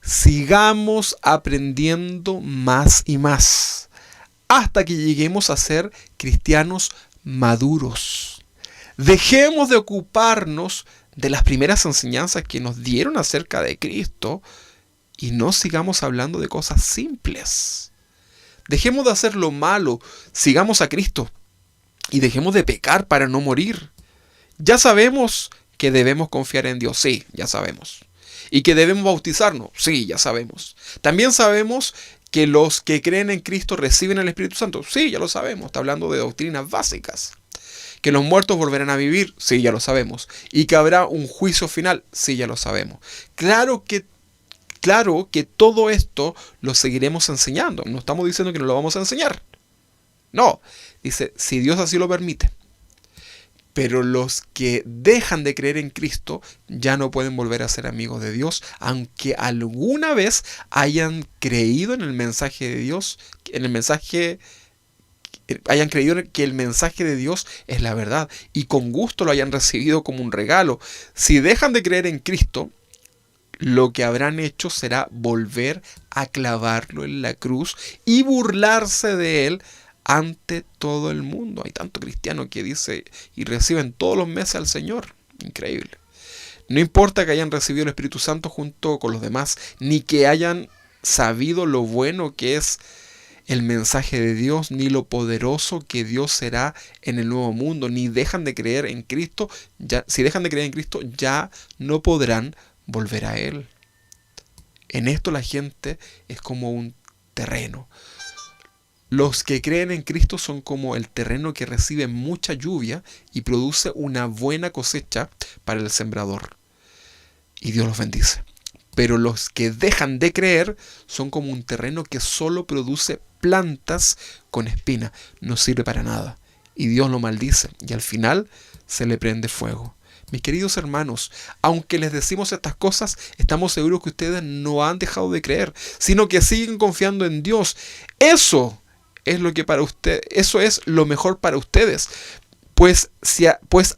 sigamos aprendiendo más y más, hasta que lleguemos a ser cristianos maduros. Dejemos de ocuparnos de las primeras enseñanzas que nos dieron acerca de Cristo y no sigamos hablando de cosas simples. Dejemos de hacer lo malo, sigamos a Cristo y dejemos de pecar para no morir. Ya sabemos que debemos confiar en Dios, sí, ya sabemos. Y que debemos bautizarnos, sí, ya sabemos. También sabemos que los que creen en Cristo reciben el Espíritu Santo, sí, ya lo sabemos. Está hablando de doctrinas básicas. Que los muertos volverán a vivir, sí, ya lo sabemos. Y que habrá un juicio final, sí, ya lo sabemos. Claro que todo esto lo seguiremos enseñando. No estamos diciendo que no lo vamos a enseñar. No, dice, si Dios así lo permite. Pero los que dejan de creer en Cristo ya no pueden volver a ser amigos de Dios, aunque alguna vez hayan creído en el mensaje de Dios, hayan creído que el mensaje de Dios es la verdad y con gusto lo hayan recibido como un regalo. Si dejan de creer en Cristo, lo que habrán hecho será volver a clavarlo en la cruz y burlarse de él ante todo el mundo. Hay tanto cristiano que dice y reciben todos los meses al Señor. Increíble. No importa que hayan recibido el Espíritu Santo junto con los demás, ni que hayan sabido lo bueno que es el mensaje de Dios, ni lo poderoso que Dios será en el nuevo mundo, ni dejan de creer en Cristo. Si dejan de creer en Cristo, ya no podrán volver a Él. En esto la gente es como un terreno. Los que creen en Cristo son como el terreno que recibe mucha lluvia y produce una buena cosecha para el sembrador. Y Dios los bendice. Pero los que dejan de creer son como un terreno que solo produce plantas con espina. No sirve para nada. Y Dios lo maldice. Y al final se le prende fuego. Mis queridos hermanos, aunque les decimos estas cosas, estamos seguros que ustedes no han dejado de creer, sino que siguen confiando en Dios. Eso es lo mejor para ustedes, pues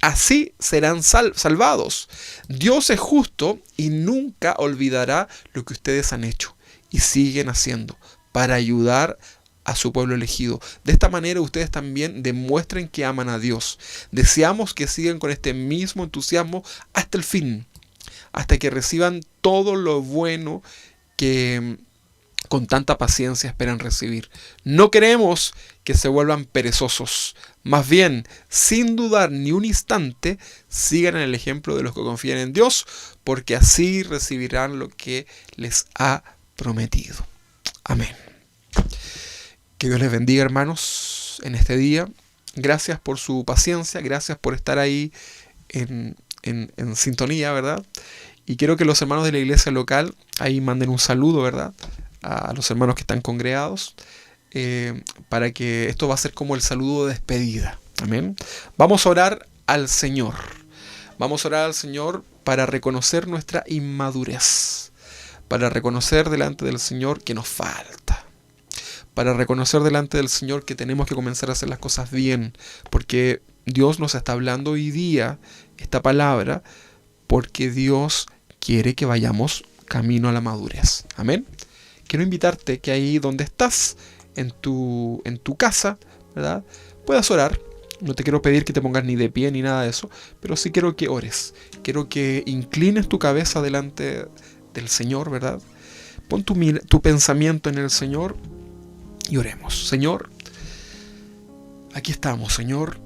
así serán salvados. Dios es justo y nunca olvidará lo que ustedes han hecho y siguen haciendo para ayudar a su pueblo elegido. De esta manera ustedes también demuestren que aman a Dios. Deseamos que sigan con este mismo entusiasmo hasta el fin, hasta que reciban todo lo bueno que con tanta paciencia esperan recibir. No queremos que se vuelvan perezosos. Más bien, sin dudar ni un instante, sigan en el ejemplo de los que confían en Dios, porque así recibirán lo que les ha prometido. Amén. Que Dios les bendiga, hermanos, en este día. Gracias por su paciencia, gracias por estar ahí en sintonía, ¿verdad? Y quiero que los hermanos de la iglesia local ahí manden un saludo, ¿verdad?, a los hermanos que están congregados, para que esto va a ser como el saludo de despedida. Amén. Vamos a orar al Señor. Vamos a orar al Señor para reconocer nuestra inmadurez, para reconocer delante del Señor que nos falta, para reconocer delante del Señor que tenemos que comenzar a hacer las cosas bien, porque Dios nos está hablando hoy día esta palabra, porque Dios quiere que vayamos camino a la madurez. Amén. Quiero invitarte que ahí donde estás, en tu casa, ¿verdad?, puedas orar. No te quiero pedir que te pongas ni de pie ni nada de eso, pero sí quiero que ores. Quiero que inclines tu cabeza delante del Señor, ¿verdad? Pon tu pensamiento en el Señor y oremos. Señor, aquí estamos, Señor.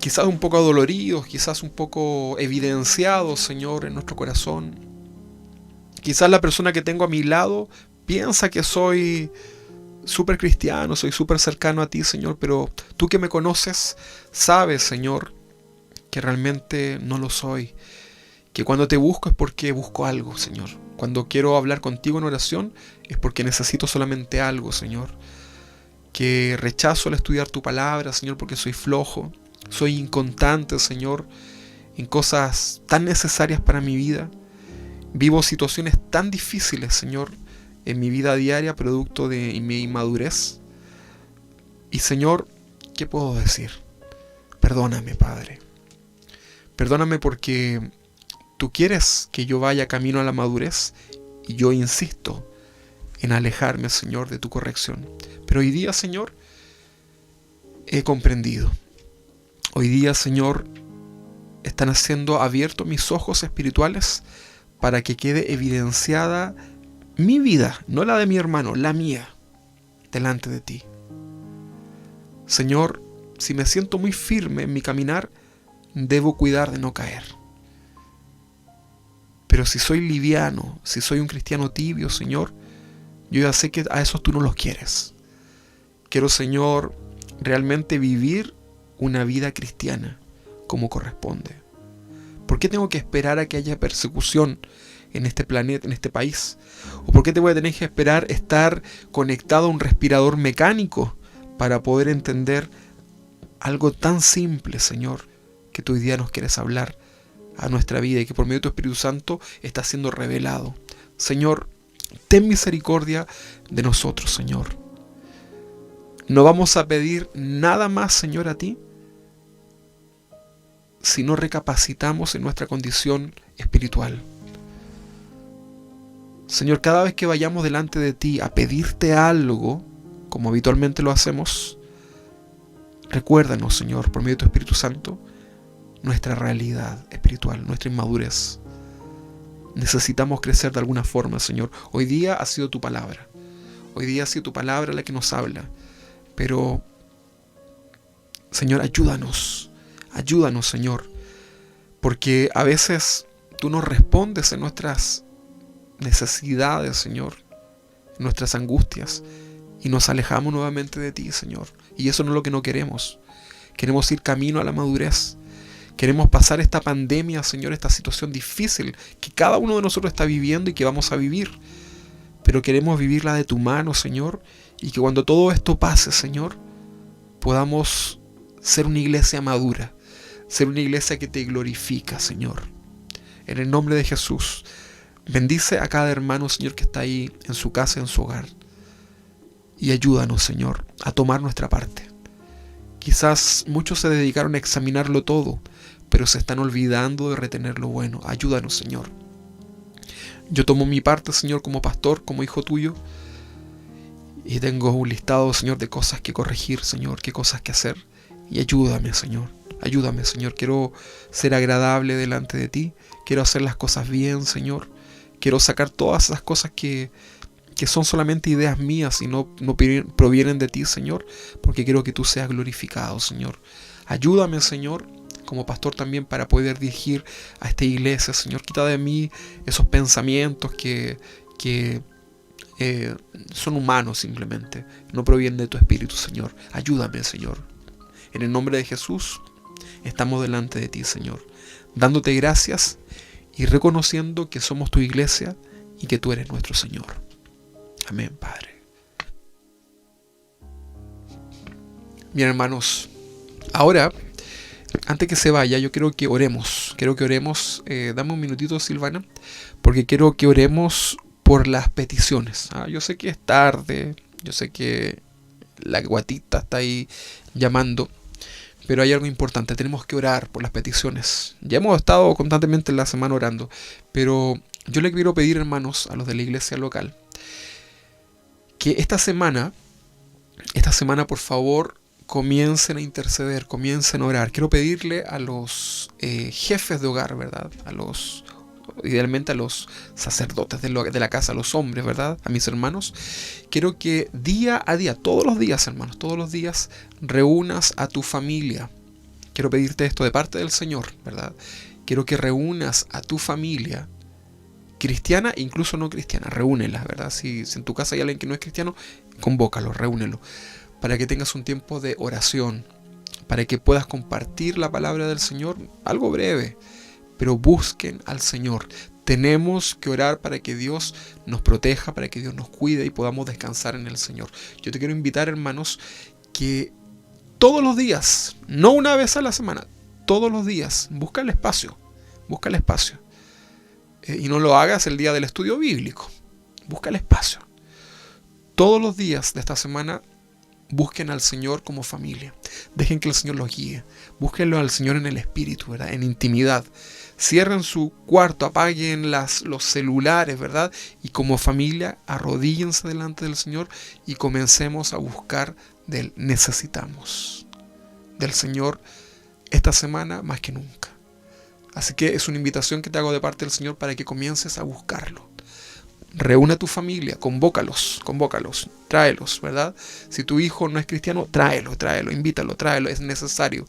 quizás un poco adoloridos, quizás un poco evidenciados, Señor, en nuestro corazón. Quizás la persona que tengo a mi lado piensa que soy súper cristiano, soy súper cercano a ti, Señor, pero tú que me conoces, sabes, Señor, que realmente no lo soy. Que cuando te busco es porque busco algo, Señor. Cuando quiero hablar contigo en oración es porque necesito solamente algo, Señor. Que rechazo el estudiar tu palabra, Señor, porque soy flojo. Soy inconstante, Señor, en cosas tan necesarias para mi vida. Vivo situaciones tan difíciles, Señor, en mi vida diaria, producto de mi inmadurez. Y, Señor, ¿qué puedo decir? Perdóname, Padre. Perdóname porque tú quieres que yo vaya camino a la madurez y yo insisto en alejarme, Señor, de tu corrección. Pero hoy día, Señor, he comprendido. Hoy día, Señor, están haciendo abiertos mis ojos espirituales para que quede evidenciada mi vida, no la de mi hermano, la mía, delante de ti. Señor, si me siento muy firme en mi caminar, debo cuidar de no caer. Pero si soy liviano, si soy un cristiano tibio, Señor, yo ya sé que a esos tú no los quieres. Quiero, Señor, realmente vivir una vida cristiana como corresponde. ¿Por qué tengo que esperar a que haya persecución en este planeta, en este país? ¿O por qué te voy a tener que esperar estar conectado a un respirador mecánico para poder entender algo tan simple, Señor, que tú hoy día nos quieres hablar a nuestra vida y que por medio de tu Espíritu Santo está siendo revelado? Señor, ten misericordia de nosotros, Señor. No vamos a pedir nada más, Señor, a ti, si no recapacitamos en nuestra condición espiritual. Señor, cada vez que vayamos delante de ti a pedirte algo, como habitualmente lo hacemos, recuérdanos, Señor, por medio de tu Espíritu Santo, nuestra realidad espiritual, nuestra inmadurez. Necesitamos crecer de alguna forma, Señor. Hoy día ha sido tu palabra. Hoy día ha sido tu palabra la que nos habla. Pero, Señor, ayúdanos. Ayúdanos, Señor. Porque a veces tú nos respondes en nuestras necesidades, Señor, en nuestras angustias, y nos alejamos nuevamente de ti, Señor. Y eso no es lo que no queremos. Queremos ir camino a la madurez. Queremos pasar esta pandemia, Señor, esta situación difícil que cada uno de nosotros está viviendo y que vamos a vivir. Pero queremos vivirla de tu mano, Señor, y que cuando todo esto pase, Señor, podamos ser una iglesia madura, ser una iglesia que te glorifica, Señor. En el nombre de Jesús, bendice a cada hermano, Señor, que está ahí en su casa, en su hogar. Y ayúdanos, Señor, a tomar nuestra parte. Quizás muchos se dedicaron a examinarlo todo, pero se están olvidando de retener lo bueno. Ayúdanos, Señor. Yo tomo mi parte, Señor, como pastor, como hijo tuyo, y tengo un listado, Señor, de cosas que corregir, Señor, qué cosas que hacer. Y ayúdame, Señor. Ayúdame, Señor. Quiero ser agradable delante de ti. Quiero hacer las cosas bien, Señor. Quiero sacar todas esas cosas que son solamente ideas mías y no provienen de ti, Señor, porque quiero que tú seas glorificado, Señor. Ayúdame, Señor, como pastor también para poder dirigir a esta iglesia, Señor. Quita de mí esos pensamientos que son humanos simplemente, no provienen de tu Espíritu, Señor. Ayúdame, Señor. En el nombre de Jesús, estamos delante de ti, Señor, dándote gracias y reconociendo que somos tu iglesia y que tú eres nuestro Señor. Amén, Padre. Bien, hermanos, ahora, antes que se vaya, yo quiero que oremos. Dame un minutito, Silvana, porque quiero que oremos por las peticiones. Yo sé que es tarde, yo sé que la guatita está ahí llamando, pero hay algo importante, tenemos que orar por las peticiones. Ya hemos estado constantemente en la semana orando, pero yo le quiero pedir, hermanos, a los de la iglesia local, que esta semana, por favor, comiencen a interceder, comiencen a orar. Quiero pedirle a los jefes de hogar, ¿verdad? Idealmente a los sacerdotes de la casa, a los hombres, ¿verdad? A mis hermanos. Quiero que día a día, todos los días, hermanos, todos los días, reúnas a tu familia quiero pedirte esto de parte del Señor, ¿verdad? Quiero que reúnas a tu familia cristiana e incluso no cristiana, reúnela, ¿verdad? Si en tu casa hay alguien que no es cristiano, convócalo, reúnelo, para que tengas un tiempo de oración, para que puedas compartir la palabra del Señor, algo breve, pero busquen al Señor. Tenemos que orar para que Dios nos proteja, para que Dios nos cuide y podamos descansar en el Señor. Yo te quiero invitar, hermanos, que todos los días, no una vez a la semana, todos los días, busca el espacio. Y no lo hagas el día del estudio bíblico. Busca el espacio. Todos los días de esta semana, busquen al Señor como familia. Dejen que el Señor los guíe. Búsquenlo al Señor en el Espíritu, ¿verdad? En intimidad. Cierren su cuarto, apaguen los celulares, ¿verdad? Y como familia, arrodíllense delante del Señor y comencemos a buscar de Él. Necesitamos del Señor esta semana más que nunca. Así que es una invitación que te hago de parte del Señor para que comiences a buscarlo. Reúne a tu familia, convócalos, tráelos, ¿verdad? Si tu hijo no es cristiano, tráelo, invítalo, tráelo, es necesario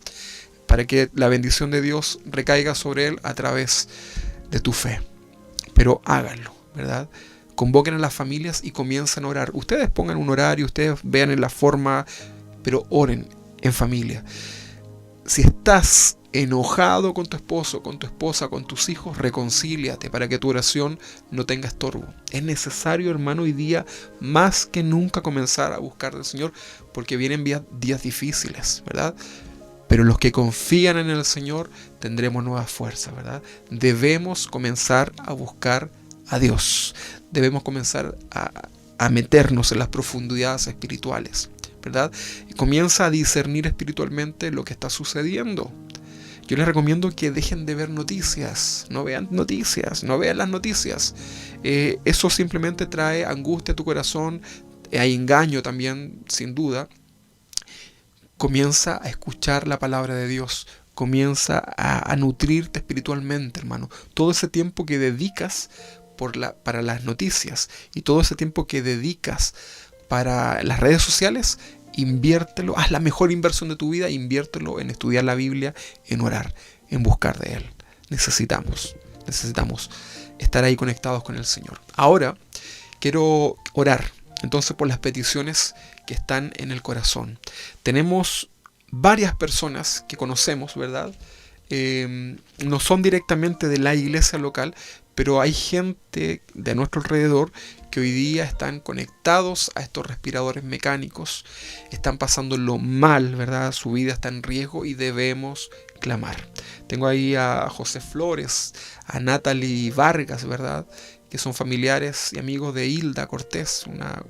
para que la bendición de Dios recaiga sobre él a través de tu fe. Pero háganlo, ¿verdad? Convoquen a las familias y comiencen a orar. Ustedes pongan un horario, ustedes vean en la forma, pero oren en familia. Si estás enojado con tu esposo, con tu esposa, con tus hijos, reconcíliate para que tu oración no tenga estorbo. Es necesario, hermano, hoy día más que nunca comenzar a buscar del Señor, porque vienen días difíciles, ¿verdad? Pero los que confían en el Señor tendremos nuevas fuerzas, ¿verdad? Debemos comenzar a buscar a Dios. Debemos comenzar a meternos en las profundidades espirituales, ¿verdad? Y comienza a discernir espiritualmente lo que está sucediendo. Yo les recomiendo que dejen de ver noticias, no vean las noticias. Eso simplemente trae angustia a tu corazón, hay engaño también, sin duda. Comienza a escuchar la palabra de Dios, comienza a nutrirte espiritualmente, hermano. Todo ese tiempo que dedicas para las noticias y todo ese tiempo que dedicas para las redes sociales, inviértelo, haz la mejor inversión de tu vida, inviértelo en estudiar la Biblia, en orar, en buscar de Él. Necesitamos estar ahí conectados con el Señor. Ahora quiero orar entonces por las peticiones que están en el corazón. Tenemos varias personas que conocemos, ¿verdad? No son directamente de la iglesia local, pero hay gente de nuestro alrededor que hoy día están conectados a estos respiradores mecánicos, están pasándolo mal, ¿verdad? Su vida está en riesgo y debemos clamar. Tengo ahí a José Flores, a Natalie Vargas, ¿verdad? Que son familiares y amigos de Hilda Cortés, una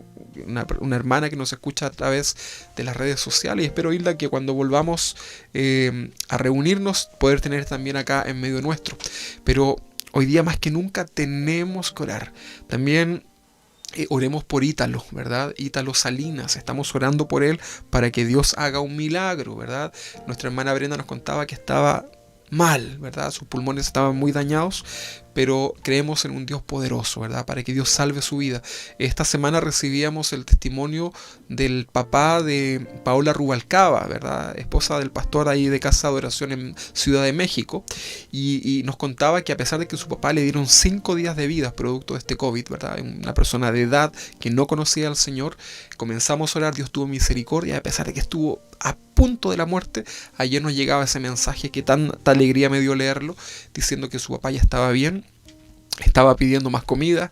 hermana que nos escucha a través de las redes sociales. Y espero, Hilda, que cuando volvamos a reunirnos, poder tener también acá en medio nuestro. Pero hoy día más que nunca tenemos que orar. También oremos por Ítalo, ¿verdad? Ítalo Salinas, estamos orando por él para que Dios haga un milagro, ¿verdad? Nuestra hermana Brenda nos contaba que estaba mal, ¿verdad? Sus pulmones estaban muy dañados, pero creemos en un Dios poderoso, ¿verdad? Para que Dios salve su vida. Esta semana recibíamos el testimonio del papá de Paola Rubalcaba, ¿verdad? Esposa del pastor ahí de Casa de Oración en Ciudad de México, y nos contaba que a pesar de que su papá le dieron 5 días de vida producto de este COVID, ¿verdad? Una persona de edad que no conocía al Señor, comenzamos a orar, Dios tuvo misericordia, y a pesar de que estuvo a punto de la muerte, ayer nos llegaba ese mensaje que tanta alegría me dio leerlo, diciendo que su papá ya estaba bien, estaba pidiendo más comida,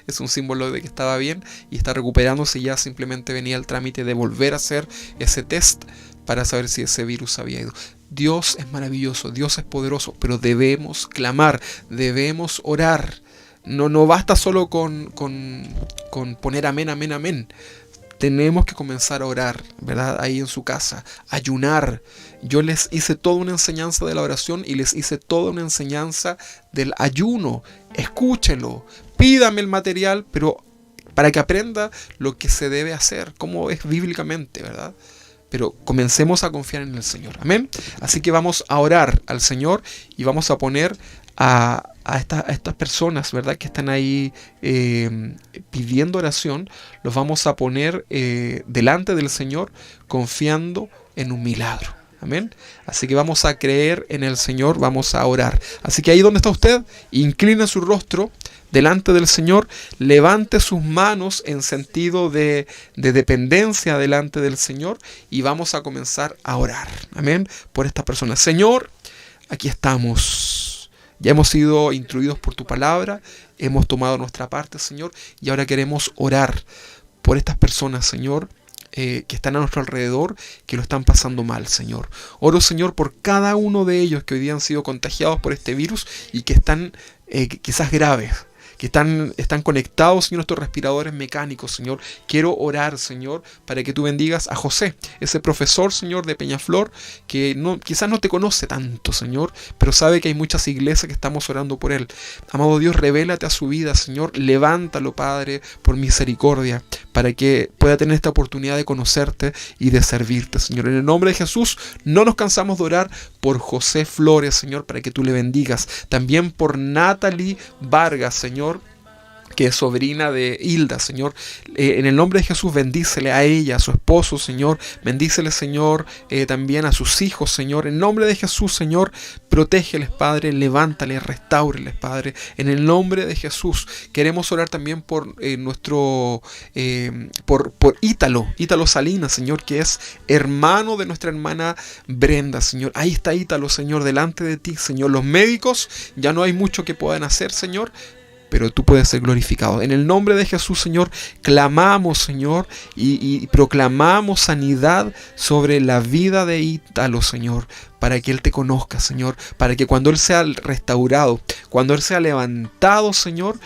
es un símbolo de que estaba bien y está recuperándose, y ya simplemente venía el trámite de volver a hacer ese test para saber si ese virus había ido. Dios es maravilloso, Dios es poderoso, pero debemos clamar, debemos orar. No basta solo con poner amén, amén, amén. Tenemos que comenzar a orar, ¿verdad? Ahí en su casa, ayunar. Yo les hice toda una enseñanza de la oración y les hice toda una enseñanza del ayuno. Escúchelo, pídame el material, pero para que aprenda lo que se debe hacer, cómo es bíblicamente, ¿verdad? Pero comencemos a confiar en el Señor. Amén. Así que vamos a orar al Señor y vamos a poner a estas personas, ¿verdad? Que están ahí pidiendo oración. Los vamos a poner delante del Señor confiando en un milagro. Amén. Así que vamos a creer en el Señor, vamos a orar. Así que ahí donde está usted, inclina su rostro delante del Señor, levante sus manos en sentido de dependencia delante del Señor y vamos a comenzar a orar. Amén. Por estas personas. Señor, aquí estamos. Ya hemos sido instruidos por tu palabra, hemos tomado nuestra parte, Señor, y ahora queremos orar por estas personas, Señor, que están a nuestro alrededor, que lo están pasando mal, Señor. Oro, Señor, por cada uno de ellos que hoy día han sido contagiados por este virus y que están quizás graves, que están conectados, Señor, a estos respiradores mecánicos, Señor. Quiero orar, Señor, para que tú bendigas a José, ese profesor, Señor, de Peñaflor, que quizás no te conoce tanto, Señor, pero sabe que hay muchas iglesias que estamos orando por él. Amado Dios, revélate a su vida, Señor. Levántalo, Padre, por misericordia, para que pueda tener esta oportunidad de conocerte y de servirte, Señor. En el nombre de Jesús, no nos cansamos de orar por José Flores, Señor, para que tú le bendigas. También por Natalie Vargas, Señor, que es sobrina de Hilda, Señor. En el nombre de Jesús, bendícele a ella, a su esposo, Señor. Bendícele, Señor, también a sus hijos, Señor. En el nombre de Jesús, Señor, protégeles, Padre. Levántales, restáureles, Padre. En el nombre de Jesús. Queremos orar también por por Ítalo Salinas, Señor, que es hermano de nuestra hermana Brenda, Señor. Ahí está Ítalo, Señor, delante de ti, Señor. Los médicos ya no hay mucho que puedan hacer, Señor, pero tú puedes ser glorificado. En el nombre de Jesús, Señor, clamamos, Señor, y proclamamos sanidad sobre la vida de Ítalo, Señor, para que Él te conozca, Señor, para que cuando Él sea restaurado, cuando Él sea levantado, Señor,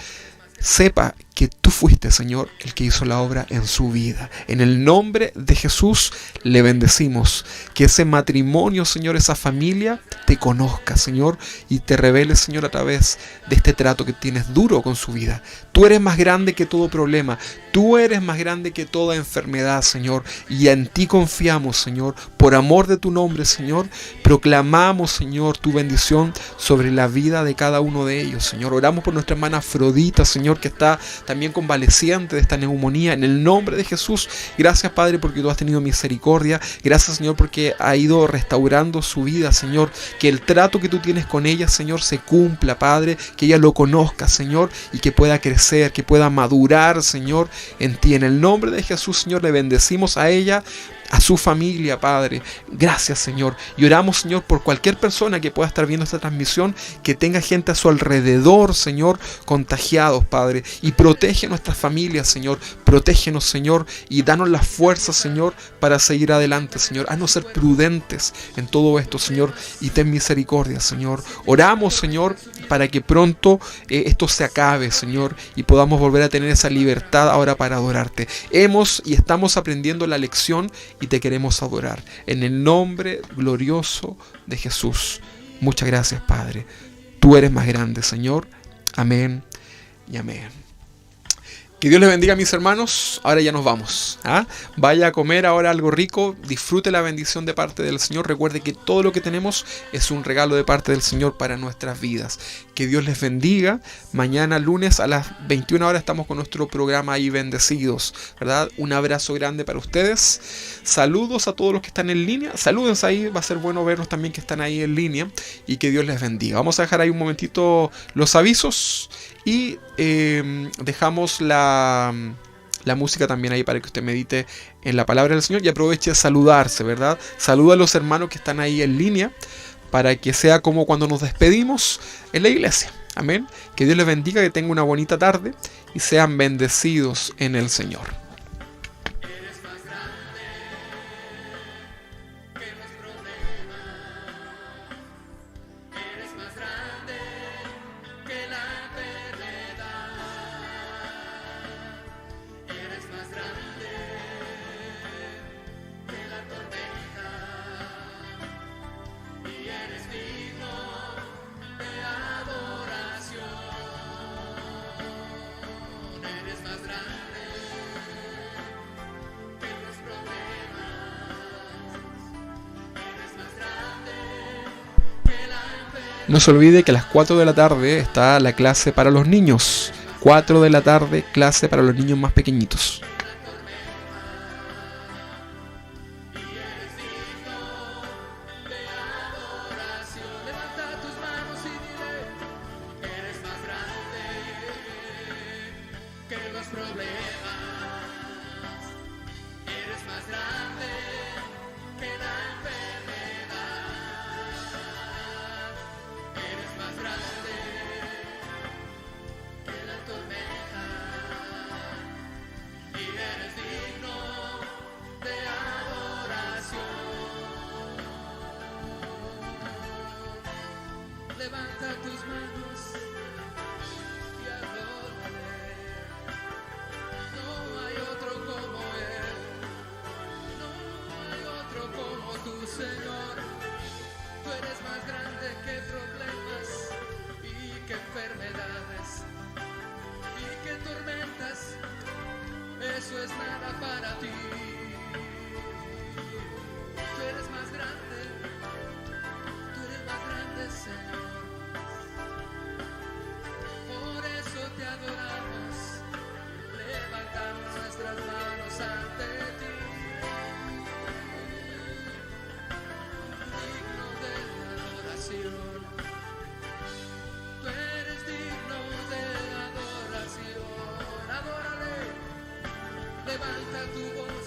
sepa que tú fuiste, Señor, el que hizo la obra en su vida. En el nombre de Jesús le bendecimos. Que ese matrimonio, Señor, esa familia te conozca, Señor, y te revele, Señor, a través de este trato que tienes duro con su vida. Tú eres más grande que todo problema. Tú eres más grande que toda enfermedad, Señor, y en ti confiamos, Señor. Por amor de tu nombre, Señor, proclamamos, Señor, tu bendición sobre la vida de cada uno de ellos, Señor. Oramos por nuestra hermana Afrodita, Señor, que está también convaleciente de esta neumonía. En el nombre de Jesús, gracias, Padre, porque tú has tenido misericordia. Gracias, Señor, porque ha ido restaurando su vida, Señor. Que el trato que tú tienes con ella, Señor, se cumpla, Padre. Que ella lo conozca, Señor, y que pueda crecer, que pueda madurar, Señor, en ti. En el nombre de Jesús, Señor, le bendecimos a ella, a su familia, Padre. Gracias, Señor. Y oramos, Señor, por cualquier persona que pueda estar viendo esta transmisión, que tenga gente a su alrededor, Señor, contagiados, Padre. Y protege a nuestras familias, Señor. Protégenos, Señor, y danos la fuerza, Señor, para seguir adelante, Señor. Haznos ser prudentes en todo esto, Señor, y ten misericordia, Señor. Oramos, Señor, para que pronto esto se acabe, Señor, y podamos volver a tener esa libertad ahora para adorarte. Hemos y estamos aprendiendo la lección y te queremos adorar. En el nombre glorioso de Jesús. Muchas gracias, Padre. Tú eres más grande, Señor. Amén y amén. Que Dios les bendiga, mis hermanos. Ahora ya nos vamos. Vaya a comer ahora algo rico. Disfrute la bendición de parte del Señor. Recuerde que todo lo que tenemos es un regalo de parte del Señor para nuestras vidas. Que Dios les bendiga. Mañana lunes a las 21 horas estamos con nuestro programa ahí, Bendecidos, ¿verdad? Un abrazo grande para ustedes. Saludos a todos los que están en línea. Salúdense ahí. Va a ser bueno verlos también que están ahí en línea. Y que Dios les bendiga. Vamos a dejar ahí un momentito los avisos. Y dejamos la música también ahí para que usted medite en la palabra del Señor y aproveche a saludarse, ¿verdad? Saluda a los hermanos que están ahí en línea para que sea como cuando nos despedimos en la iglesia. Amén. Que Dios les bendiga, que tengan una bonita tarde y sean bendecidos en el Señor. No se olvide que a las 4 de la tarde está la clase para los niños. 4 de la tarde, clase para los niños más pequeñitos. que enfermedades y que tormentas, eso es nada para ti. Tú eres más grande, Señor. Por eso te adoramos, levantamos nuestras manos ante ti. Digno de la adoración, tú eres digno de la adoración. Adórale, levanta tu voz.